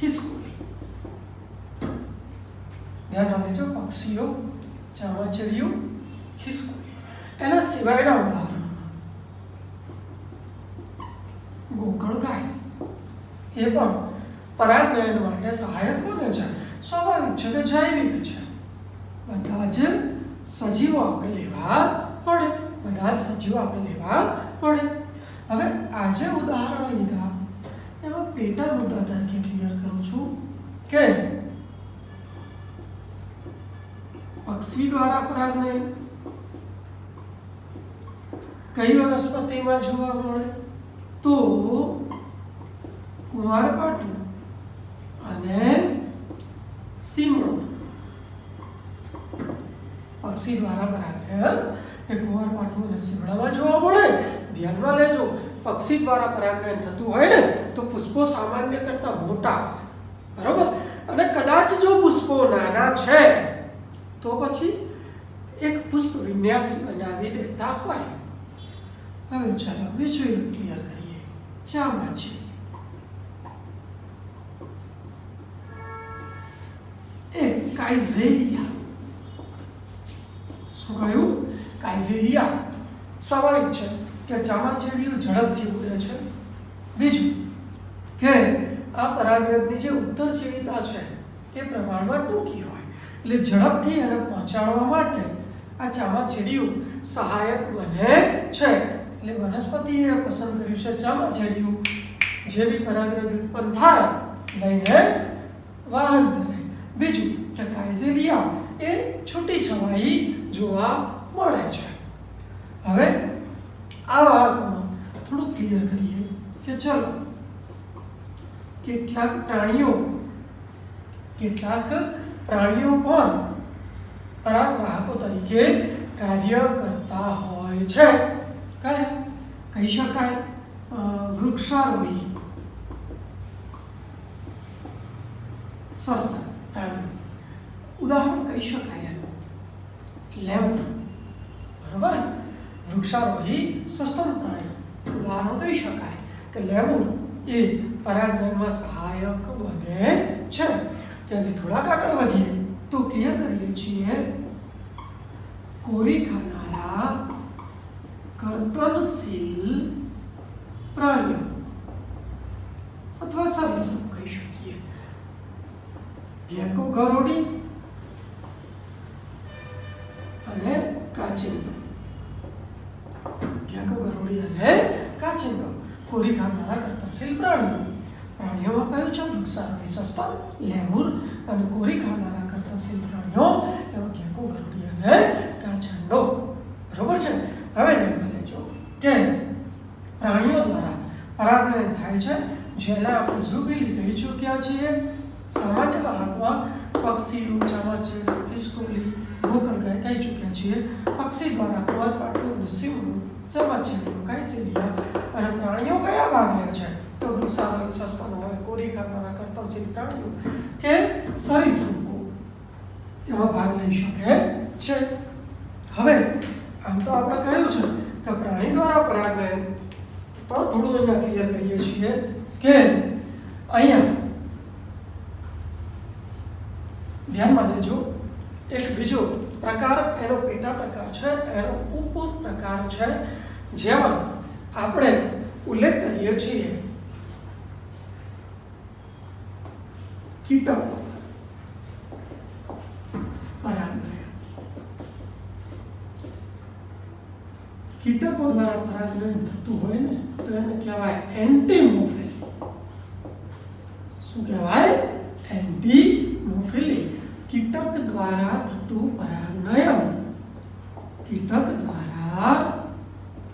ખિસકોલી. ધ્યાન લેજો, પક્ષીઓ, ચામાચીડિયું, ખિસકોલી. એના સિવાયના ઉદાહરણોમાં ગોકળગાય, એ પણ પરાગનયન માટે સહાયક બને છે. સ્વાભાવિક છે કે જૈવિક છે. બધા જ સજીવો આપણે લેવા પડે. બધા જ સજીવો આપણે લેવા પડે. હવે આજે ઉદાહરણ લીધા એમાં પેટા મુદ્દા તરીકે ક્લિયર કરું છું કે પક્ષી દ્વારા પરાગનયન કઈ વનસ્પતિમાં જોવા મળે? તો કુંવારપાઠું અને સીમડો. પક્ષી દ્વારા પરાગનયન એ કુંવારપાઠું અને સીમડામાં જોવા મળે. ધ્યાનમાં લેજો, પક્ષી દ્વારા પરાગનયન થતું હોય ને તો પુષ્પો સામાન્ય કરતાં મોટા હોય. બરોબર, અને કદાચ જો પુષ્પો નાના છે તો પછી એક પુષ્પ વિન્યાસ બનાવી દેતા હોય. હવે ચાલો બીજું એક ક્લિયર કરીએ. ચામાચીડિયું. એક કાઇઝેરિયા. શું કહ્યું? કાઇઝેરિયા. સ્વાભાવિક છે કે ચામાચીડિયું ઝડપથી ઉડે છે. બીજું કે આ પરાગરજની જે ઉત્તરજીવિતા છે એ પ્રમાણમાં ટૂંકી હોય, એટલે ઝડપથી એને પહોંચાડવા માટે આ ચામાચીડિયું સહાયક બને છે. એટલે વનસ્પતિએ પસંદ કર્યું છે ચામાચીડિયું, જે બી પરાગરજ ઉત્પન્ન થાય લઈને વાહન કરે. બીજું કે કાઇઝેરિયા એ છૂટી છવાઈ જોવા મળે છે. હવે આ વાહકોમાં થોડું ક્લિયર કરીએ કે ચલો કેટલાક પ્રાણીઓ પણ પરાગવાહકો તરીકે કાર્ય કરતા હોય છે. કયા કહી શકાય? વૃક્ષારોહી સસ્તા પ્રાણીઓ ઉદાહરણ કહી શકાય લેમુર. બરાબર, વૃક્ષારોહી સસ્તન પ્રાણીઓ ઉદાહરણ કહી શકાય કે લેમુર એ પરાગનયનમાં સહાયક બને છે. ત્યાંથી થોડાક આગળ વધીએ તો ક્લિયર કરીએ છીએ કોરી ખાનારા કર્તનશીલ પ્રાણીઓ અથવા સરીસૃપ કહી શકીએ. ગેકો ગરોડી અને કાચિંડો. ગેકો ગરોડી અને કાચિંડો કોરી ખાનારા કર્તનશીલ પ્રાણીઓ. પ્રાણીઓમાં કયું છે? વૃક્ષારોહી સસ્તન, લેમુર અને કોરી ખાનારા કર્તનશીલ પ્રાણીઓ એમાં ગેકો ગરોડી અને કાચિંડો. બરોબર છે. હવે ધ્યાનમાં લેજો કે પ્રાણીઓ દ્વારા પરાગનયન થાય છે, જેને આપણે ઝૂફિલી કહી ચૂક્યા છીએ. સામાન્ય વાહકમાં પક્ષીઓ, ચામાચીડિયું, ખિસકોલી, ગોકળગાય કહી ચૂક્યા છીએ. પક્ષી દ્વારા કુંવારપાઠું અને સીમડું, ચામાચીડિયું, કાઇઝેરિયા અને પ્રાણીઓ કયા ભાગ લે છે? તો વૃક્ષારોહી સસ્તન હોય, કોરી ખાનારા કર્તનશીલ પ્રાણીઓ કે સરીસૃપો એમાં ભાગ લઈ શકે છે. હવે આમ તો આપણે કહ્યું છે કે પ્રાણી દ્વારા પરાગનયન પણ થોડું અહીંયા ક્લિયર કરીએ છીએ કે અહીંયા ધ્યાનમાં લેજો એક બીજો પ્રકાર એનો પેટા પ્રકાર છે, એનો ઉપ પ્રકાર છે, જેમાં આપણે ઉલ્લેખ કરીએ છીએ કીટકો પરાગનયન. કીટકો દ્વારા પરાગનયન થતું હોય ને તો એને કહેવાય એન્ટીમોફિલી. શું કહેવાય? એન્ટીમોફિલી. કીટક દ્વારા થતું પરાગનયન. કીટક દ્વારા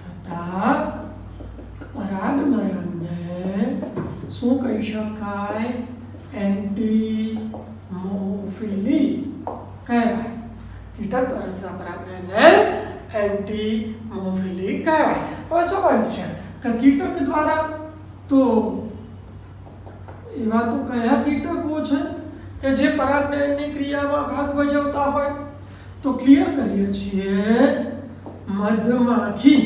થતા પરાગનયનને શું કહી શકાય? એન્ટીમોફિલી કહેવાય. કીટક દ્વારા થતા પરાગનયનને એન્ટીમોફિલી કહેવાય. હવે સ્વાભાવિક છે કે કીટક દ્વારા તો એવા તો કયા કીટકો છે કે જે પરાગનયનની ક્રિયામાં ભાગ ભજવતા હોય? તો ક્લિયર કરીએ છીએ મધમાખી.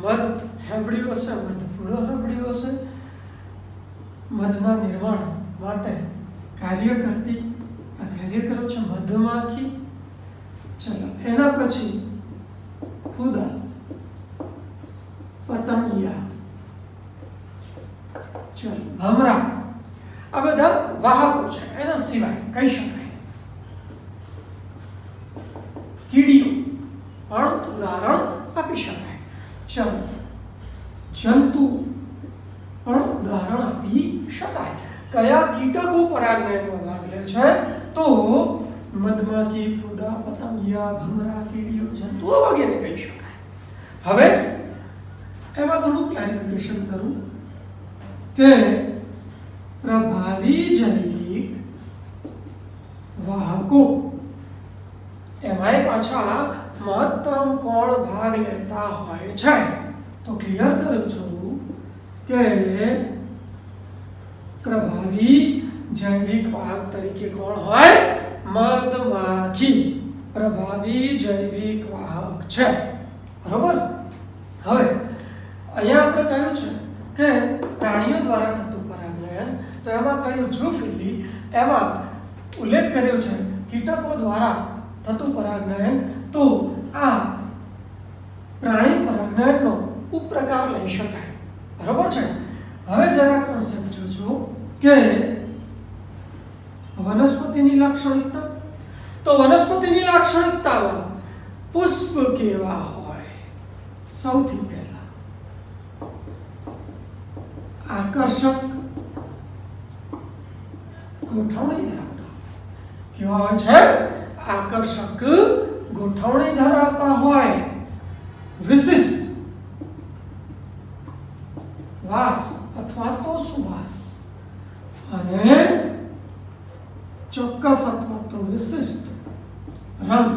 મધ હેબડીઓ છે, મધપૂડો હેબડીઓ છે, મધના નિર્માણ માટે કાર્ય કરતી આ કાર્યકરો છે મધમાખી. ચલો એના પછી ફૂદા, પતંગિયા, ચલો ભમરા, આ બધા વાહકો છે. એના સિવાય કહી શકાય કીડીઓ પણ ઉદાહરણ આપી શકાય. ચલો જંતુ પણ ઉદાહરણ આપી શકાય. કયા કીટકો પરાગનયનમાં ભાગ લે છે? તો મધમાખી, ફૂદા, પતંગિયા, ભમરા, કીડીઓ, જંતુઓ વગેરે કહી શકાય. હવે એમાં થોડું ક્લેરિફિકેશન કરું કે પ્રભાવી જૈવિક વાહકો એમાંય પાછા મહત્તમ કોણ ભાગ લેતા હોય છે? તો ક્લિયર કરું છું કે પ્રભાવી જૈવિક વાહક તરીકે કોણ હોય? મધમાખી પ્રભાવી જૈવિક વાહક છે. બરોબર. હવે અહીંયા આપણે કહ્યું છે કે પ્રાણીઓ દ્વારા થતું પરાગનયન, તો એમાં કહ્યું ઝૂફિલી, એમાં ઉલ્લેખ કર્યો છે કીટકો દ્વારા થતું પરાગનયન. તો આ પ્રાણી પરાગનયનનો ઉપપ્રકાર લઈ શકાય. બરોબર છે. હવે જરા કોન્સેપ્ટ જોજો કે વનસ્પતિની લાક્ષણિકતા. તો વનસ્પતિની લાક્ષણિકતામાં પુષ્પ કેવા હોય? સૌથી પહેલા આકર્ષક ગોઠવણી ધરાવતા. કેવા હોય છે? આકર્ષક ગોઠવણી ધરાવતા હોય. વિશિષ્ટ વાસ અથવા તો સુવાસ અને ચોક્કસ અથવા તો વિશિષ્ટ રંગ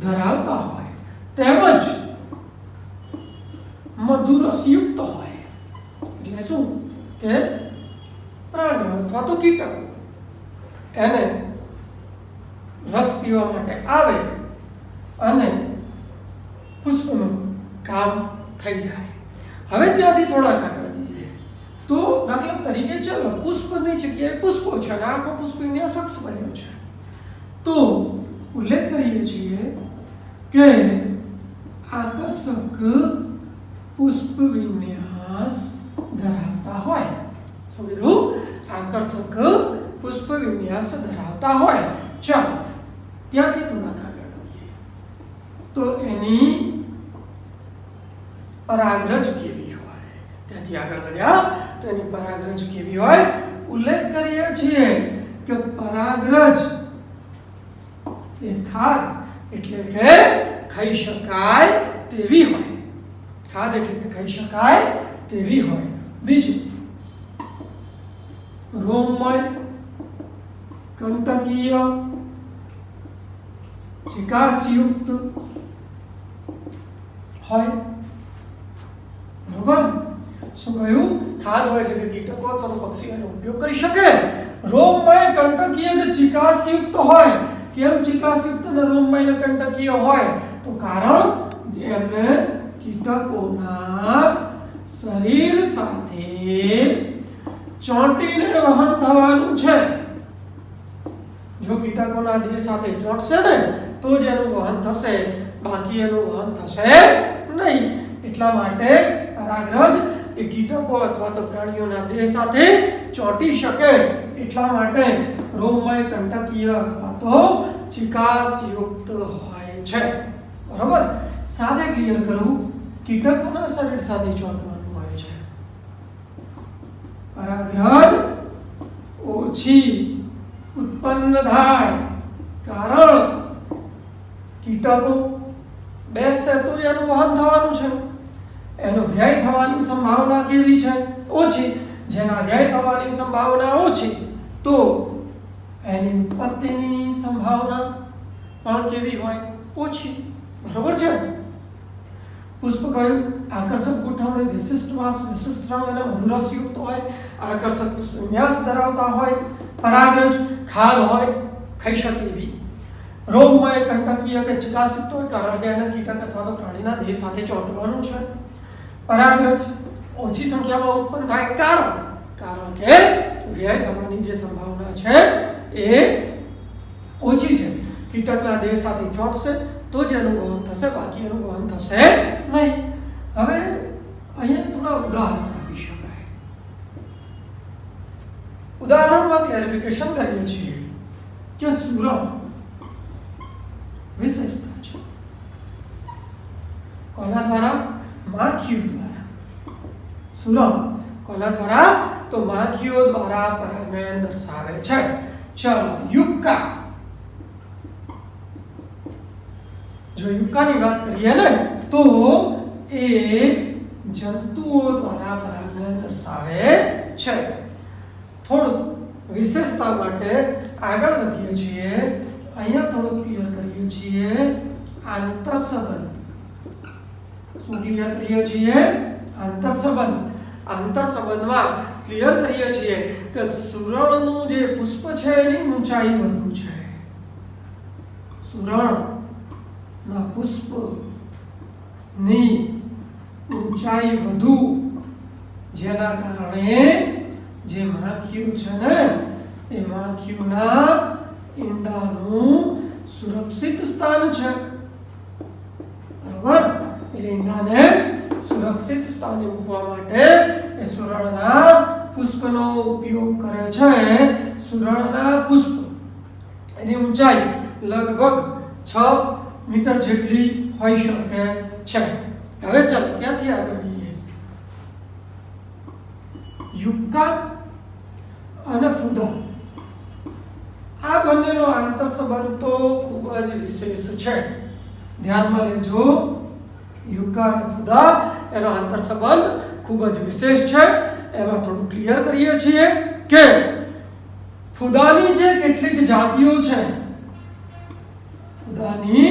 ધરાવતા હોય, તેમજ મધુરસયુક્ત હોય. એટલે શું કે પ્રાણીઓ અથવા તો કીટકો એને રસ પીવા માટે આવે અને પુષ્પનું કામ થઈ જાય. હવે ત્યાંથી થોડા આગળ જઈએ તો દાખલા તરીકે ચલો પુષ્પની જગ્યાએ પુષ્પો છે અને આખો પુષ્પની શખ્સ બન્યો છે. તો ઉલ્લેખ કરીએ છીએ કે આકર્ષક પુષ્પ વિન્યાસ ધરાવતા હોય. શું કીધું? આકર્ષક પુષ્પ વિન્યાસ ધરાવતા હોય. ચાલો ત્યાંથી થોડા આગળ વધીએ તો એની પરાગરજ કેવી હોય? ત્યાંથી આગળ વધ્યા તો એની પરાગરજ કેવી હોય? ઉલ્લેખ કરીએ છીએ કે પરાગરજ એ ખાદ એટલે કે ખાઈ શકાય તેવી હોય. ખાદ એટલે કે ખાઈ શકાય તેવી હોય. બીજું રોમમય, કંટકીય, ચિકાસયુક્ત હોય. બરોબર. શું કહ્યું? ખાદ હોય એટલે કે કીટકો અથવા તો પક્ષીઓ એનો ઉપયોગ કરી શકે. રોમમય, કંટકીય કે ચિકાસયુક્ત હોય. કેમ ચિકાસયુક્ત અને રોમમય અને કંટકીય હોય? તો તો કારણ એમને કીટકોના શરીર સાથે ચોંટીને વહન થવાનું છે. જો કીટકોના દેહ સાથે ચોંટશે ને તો જ એનું વહન થશે, બાકી એનું વહન થશે નહીં. એટલા માટે પરાગરજ એ કીટકો અથવા તો પ્રાણીઓના દેહ સાથે ચોંટી શકે એટલા માટે રોમમય, કંટકીય અથવા તો ચિકાસયુક્ત હોય છે. બરોબર. સાથે ક્લિયર કરું, કીટકોના શરીર સાથે ચોંટવાનું હોય છે. પરાગરજ ઓછી ઉત્પન્ન થાય કારણ કીટકો બેસશે તો એનું વહન થવાનું છે, એનો વ્યય થવાની સંભાવના કેવી છે? ઓછી. જેના વ્યય થવાની સંભાવના ઓછી તો એની ઉત્પત્તિની સંભાવના પણ કેવી હોય? ઓછી. બરોબર છે. પુષ્પ કયું? આકર્ષક ગોઠવણી, વિશિષ્ટ વાસ, વિશિષ્ટ રંગ અને મધુરસયુક્ત હોય. આકર્ષક પુષ્પ વ્યાસ ધરાવતા હોય. પરાગરજ ખાલ હોય, ખાઈ શકે એવી. રોમમય, કંટકીય કે ચિકાસયુક્ત હોય કારણ કે એને કીટક અથવા તો પ્રાણીના દેહ સાથે ચોંટવાનું છે. પરાગરજ ઓછી સંખ્યામાં ઉત્પન્ન થાય કારણ કે વ્યય થવાની જે સંભાવના છે એ ઓછી છે. કીટકના દેહ સાથે ચોંટશે તો જ એનું વહન થશે, બાકી એનું વહન થશે નહીં. હવે અહીંયા થોડા ઉદાહરણ આપી શકાય. ઉદાહરણમાં ક્લેરિફિકેશન કરીએ છીએ કે સુરણ વિશેષતા છે. કોના દ્વારા? માખીઓ દ્વારા. સુરણ કોના દ્વારા? તો માખીઓ દ્વારા પરાગનયન દર્શાવે છે. ચલો, યુક્કા. જો યુક્કાની વાત કરીએ ને તો એ જંતુઓ દ્વારા પરાગનયન દર્શાવે છે. થોડું વિશેષતા માટે આગળ વધીએ છીએ. અહીંયા થોડું ક્લિયર કરીએ છીએ. આંતર સંબંધ. શું ક્લિયર કરીએ છીએ? આંતર સંબંધ. આંતર સંબંધમાં ક્લિયર કરીએ છીએ કે સુરણનું જે પુષ્પ છે એની ઊંચાઈ વધુ છે. સુરણના પુષ્પની ઊંચાઈ વધુ, જેના કારણે જે માખીઓ છે ને એ માખીઓના ઈંડાનું સુરક્ષિત સ્થાન છે. બરાબર. એટલે ઈંડાને સુરક્ષિત સ્થાને મૂકવા માટે એ સુરણના પુષ્પનો ઉપયોગ કરે છે. સુરણના પુષ્પ એની ઊંચાઈ લગભગ 6 મીટર જેટલી હોઈ શકે છે. હવે ચાલો ત્યાંથી આગળ જઈએ. યુક્કા અને ફૂદા, આ બંનેનો આંતર સંબંધ તો ખૂબ જ વિશેષ છે. ધ્યાનમાં લેજો. યુક્કા અને ફૂદા એનો આંતર સંબંધ ખૂબ જ વિશેષ છે. એમાં થોડું ક્લિયર કરીએ છીએ કે ફૂદાની જે કેટલીક જાતિઓ છે, ફૂદાની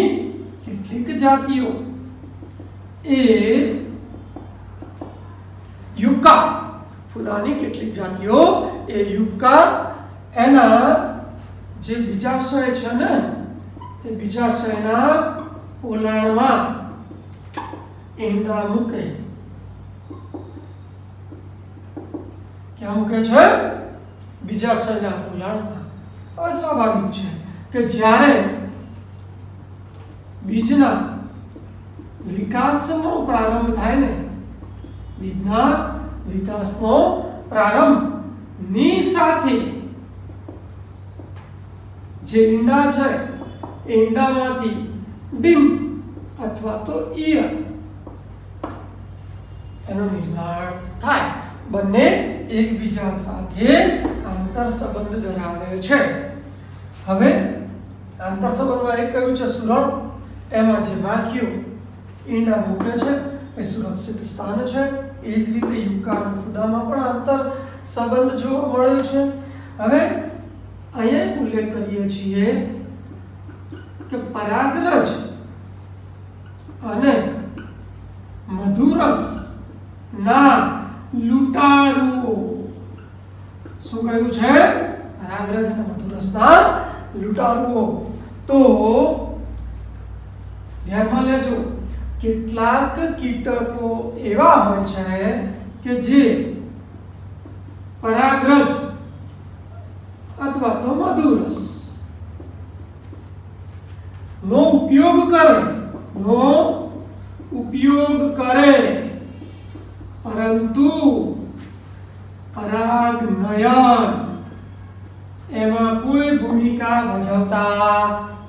કેટલીક જાતિઓ એ યુક્કા, ફૂદાની કેટલીક જાતિઓ એ યુક્કા એના જે બીજાશય છે ને એ બીજાશયના પોલાણમાં ઈંડા મૂકે. ક્યાં મૂકે છે? બીજાશયના પોલાણમાં. હવે સ્વાભાવિક છે કે જ્યારે બીજના વિકાસનો પ્રારંભ થાય ને, બીજના વિકાસનો પ્રારંભ ની સાથે જે ઈંડા છે એ ઈંડામાંથી ડીમ અથવા તો ઈયળ એનું નિર્માણ થાય. બંને એકબીજા સાથે આંતર સંબંધ ધરાવે છે. હવે આંતર સંબંધમાં એક કયું છે? સુરણ. એમાં જે માખીઓ ઈંડા મૂકે છે એ સુરક્ષિત સ્થાન છે. એ જ રીતે યુક્કા અને ફૂદામાં પણ આંતર સંબંધ જોવા મળ્યો છે. હવે અહીંયા એક ઉલ્લેખ કરીએ છીએ કે પરાગરજ અને મધુરસ ના લૂંટારુઓ. શું કહ્યું છે? પરાગરજ અને મધુરસ ના લૂંટારુઓ. તો ધ્યાનમાં લેજો કેટલાક કીટકો એવા હોય છે કે જે પરાગરજ અથવા તો મધુરસ નો ઉપયોગ કરે પરંતુ પરાગનયન એમાં કોઈ ભૂમિકા ભજવતા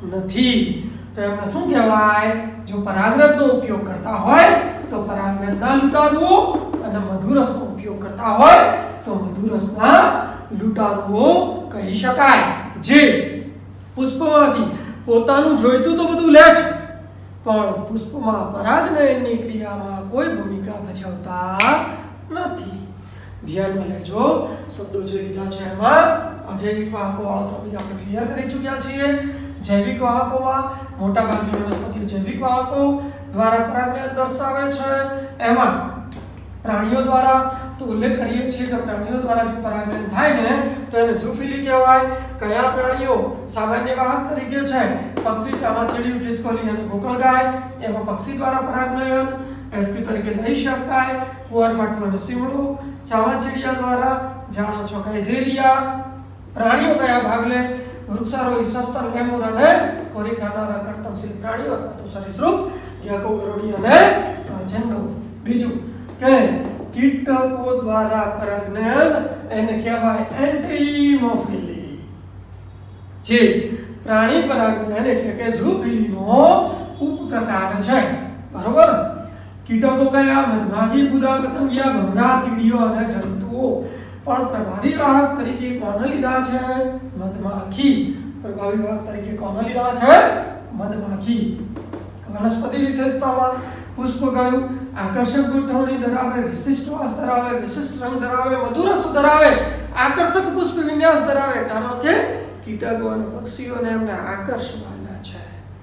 નથી. તો એમને શું કહેવાય? જો પરાગરજનો ઉપયોગ કરતા હોય તો પરાગરજના લૂંટારુઓ અને મધુરસનો ઉપયોગ કરતા હોય તો મધુરસના લૂંટારુઓ કહી શકાય. જે પુષ્પમાંથી પોતાનું જોઈતું તો બધું લે છે પણ પુષ્પમાં પરાગનયનની ક્રિયામાં કોઈ ભૂમિકા ભજવતા નથી. ધ્યાનમાં લેજો શબ્દો જે લીધા છે એમાં અજૈવિક વાહકો વાળો ટોપિક આપણે ક્લિયર કરી ચૂક્યા છીએ. જૈવિક વાહકોમાં મોટાભાગની વનસ્પતિઓ જૈવિક વાહકો દ્વારા પરાગનયન દર્શાવે છે. એમાં પ્રાણીઓ દ્વારા તો ઉલ્લેખ કરીએ છીએ કે પ્રાણીઓ દ્વારા જો પરાગનયન થાય ને તો એને ઝૂફિલી કહેવાય. કયા પ્રાણીઓ સામાન્ય વાહક તરીકે છે? પક્ષી, ચામાચીડિયું, ખિસકોલી અને ગોકળગાય. એમાં પક્ષી દ્વારા પરાગનયન એસક્યુ તરીકે લઈ શકાય. કુંવારપાઠું અને સીવડો. ચામાચીડિયા દ્વારા જાણો છો કે ઝેલિયા. પ્રાણીઓ કયા ભાગ લે? વૃક્ષારોહી, સસ્તન, લેમુર અને કોરી ખાનારા કર્તનશીલ પ્રાણીઓ અથવા તો સરીસૃપ, ગેકો, ગરોળી અને જંડો. બીજું કે કીટકો દ્વારા પરાગનયન એને કહેવાય એન્ટિમોફિલી. જે પ્રાણી પરાગનયન એટલે કે ઝૂફિલીનો ઉપપ્રકાર છે. બરોબર? કીટકો કયા? મધમાખી, ફૂદા, પતંગિયા, ભમરા, કીડીઓ અને જંતુઓ. પણ પ્રભાવી વાહક તરીકે કોને લીધા છે? મધમાખી. પ્રભાવી વાહક તરીકે કોને લીધા છે? મધમાખી. વનસ્પતિ વિશેષતામાં પુષ્પ કયું? આકર્ષક ગોઠવણી ધરાવે, વિશિષ્ટ વાસ ધરાવે, વિશિષ્ટ રંગ ધરાવે, મધુરસ ધરાવે, આકર્ષક પુષ્પ વિન્યાસ ધરાવે. કારણ કે કીટકો અને પક્ષીઓને એમને આકર્ષવાના છે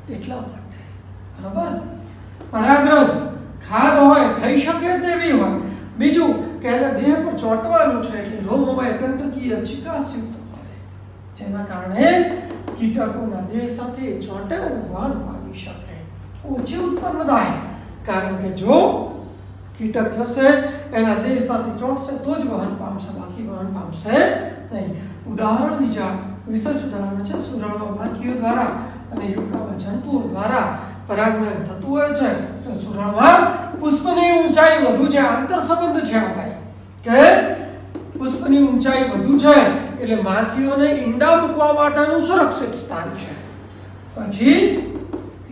એટલા માટે. બરાબર? પરાગરજ ખાદ હોય, ખાઈ શકે તેવી હોય. બીજું કે એના દેહ પર ચોંટવાનું છે એટલે રોમમય કંટકીય ચિકાસયુક્ત હોય, જેના કારણે કીટકોના દેહ સાથે ચોંટે અને વહન પામી શકે. ઓછી ઉત્પન્ન થાય કારણ કે જો કીટક થશે એના દેહ સાથે ચોંટશે તો જ વહન પામશે, બાકી વહન પામશે નહીં. ઉદાહરણ બીજા વિશેષ ઉદાહરણ છે સુરણમાં માખીઓ દ્વારા અને યુક્કામાં જંતુઓ દ્વારા પરાગનયન થતું હોય છે. તો સુરણમાં પુષ્પની ઊંચાઈ વધુ છે, આંતર સંબંધ છે આ ભાઈ કે પુષ્પની ઊંચાઈ વધુ છે એટલે માખીઓને ઈંડા મૂકવા માટેનું સુરક્ષિત સ્થાન છે. પછી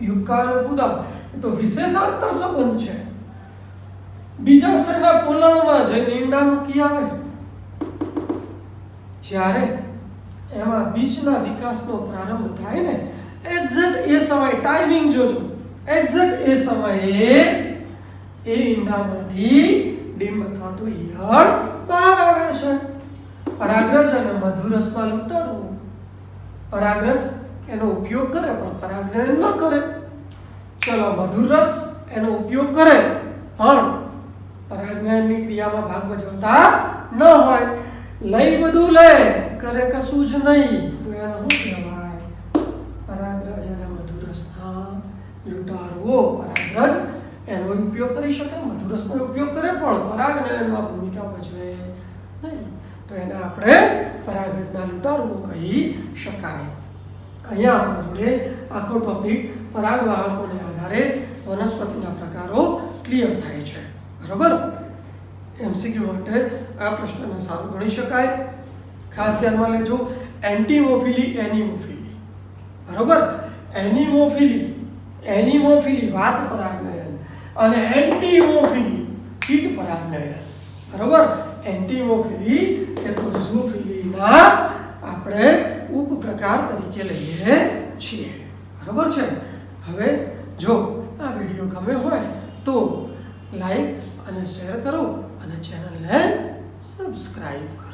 યુક્કા અને પુદા તો વિશેષ આંતર સંબંધ છે. બીજા શેના પોલાણમાં જઈને ઈંડા મૂકી આવે. જ્યારે એમાં બીજના વિકાસનો પ્રારંભ થાય ને એક્ઝેક્ટ એ સમય ટાઈમિંગ જોજો. એક્ઝેક્ટ એ સમયે એ ઈંડામાંથી ડીમ અથવા તો ઈયળ બહાર આવે છે. પરાગરજ અને મધુરસમાં લૂંટારવું. પરાગરજ એનો ઉપયોગ કરે પણ પરાગનયન ન કરે. ચલો મધુરસ એનો ઉપયોગ કરે પણ પરાગનયનની ક્રિયામાં ભાગ ભજવતા ન હોય. લઈ બધું લે કરે કશું જ નહીં તો એને શું કહેવાય? પરાગરજ અને મધુરસના લૂંટારુઓ. પરાગરજ એનો ઉપયોગ કરી શકે, મધુરસનો ઉપયોગ કરે પણ પરાગનયનમાં ભૂમિકા ભજવે નહીં તો એને આપણે પરાગરજના લૂંટારુઓ કહી શકાય. અહીંયા આપણા જોડે આખો ટોપિક પરાગવાહકોને આધારે વનસ્પતિના પ્રકારો ક્લિયર થાય છે. બરાબર? એમસીક્યુ માટે આ પ્રશ્નને સારું ગણી શકાય. ખાસ ધ્યાનમાં લેજો એન્ટિમોફિલી, એનિમોફિલી. બરાબર? એનિમોફિલી વાત પરાગનયન અને એન્ટિમોફિલી કીટ પરાગનયન. બરાબર? એન્ટિમોફિલી એ તો ઝૂફિલીના આપણે ઉપપ્રકાર તરીકે લઈએ છીએ. બરાબર છે? હવે જો આ વિડીયો ગમે હોય તો લાઈક અને શેર કરો અને ચેનલને સબસ્ક્રાઇબ કરો.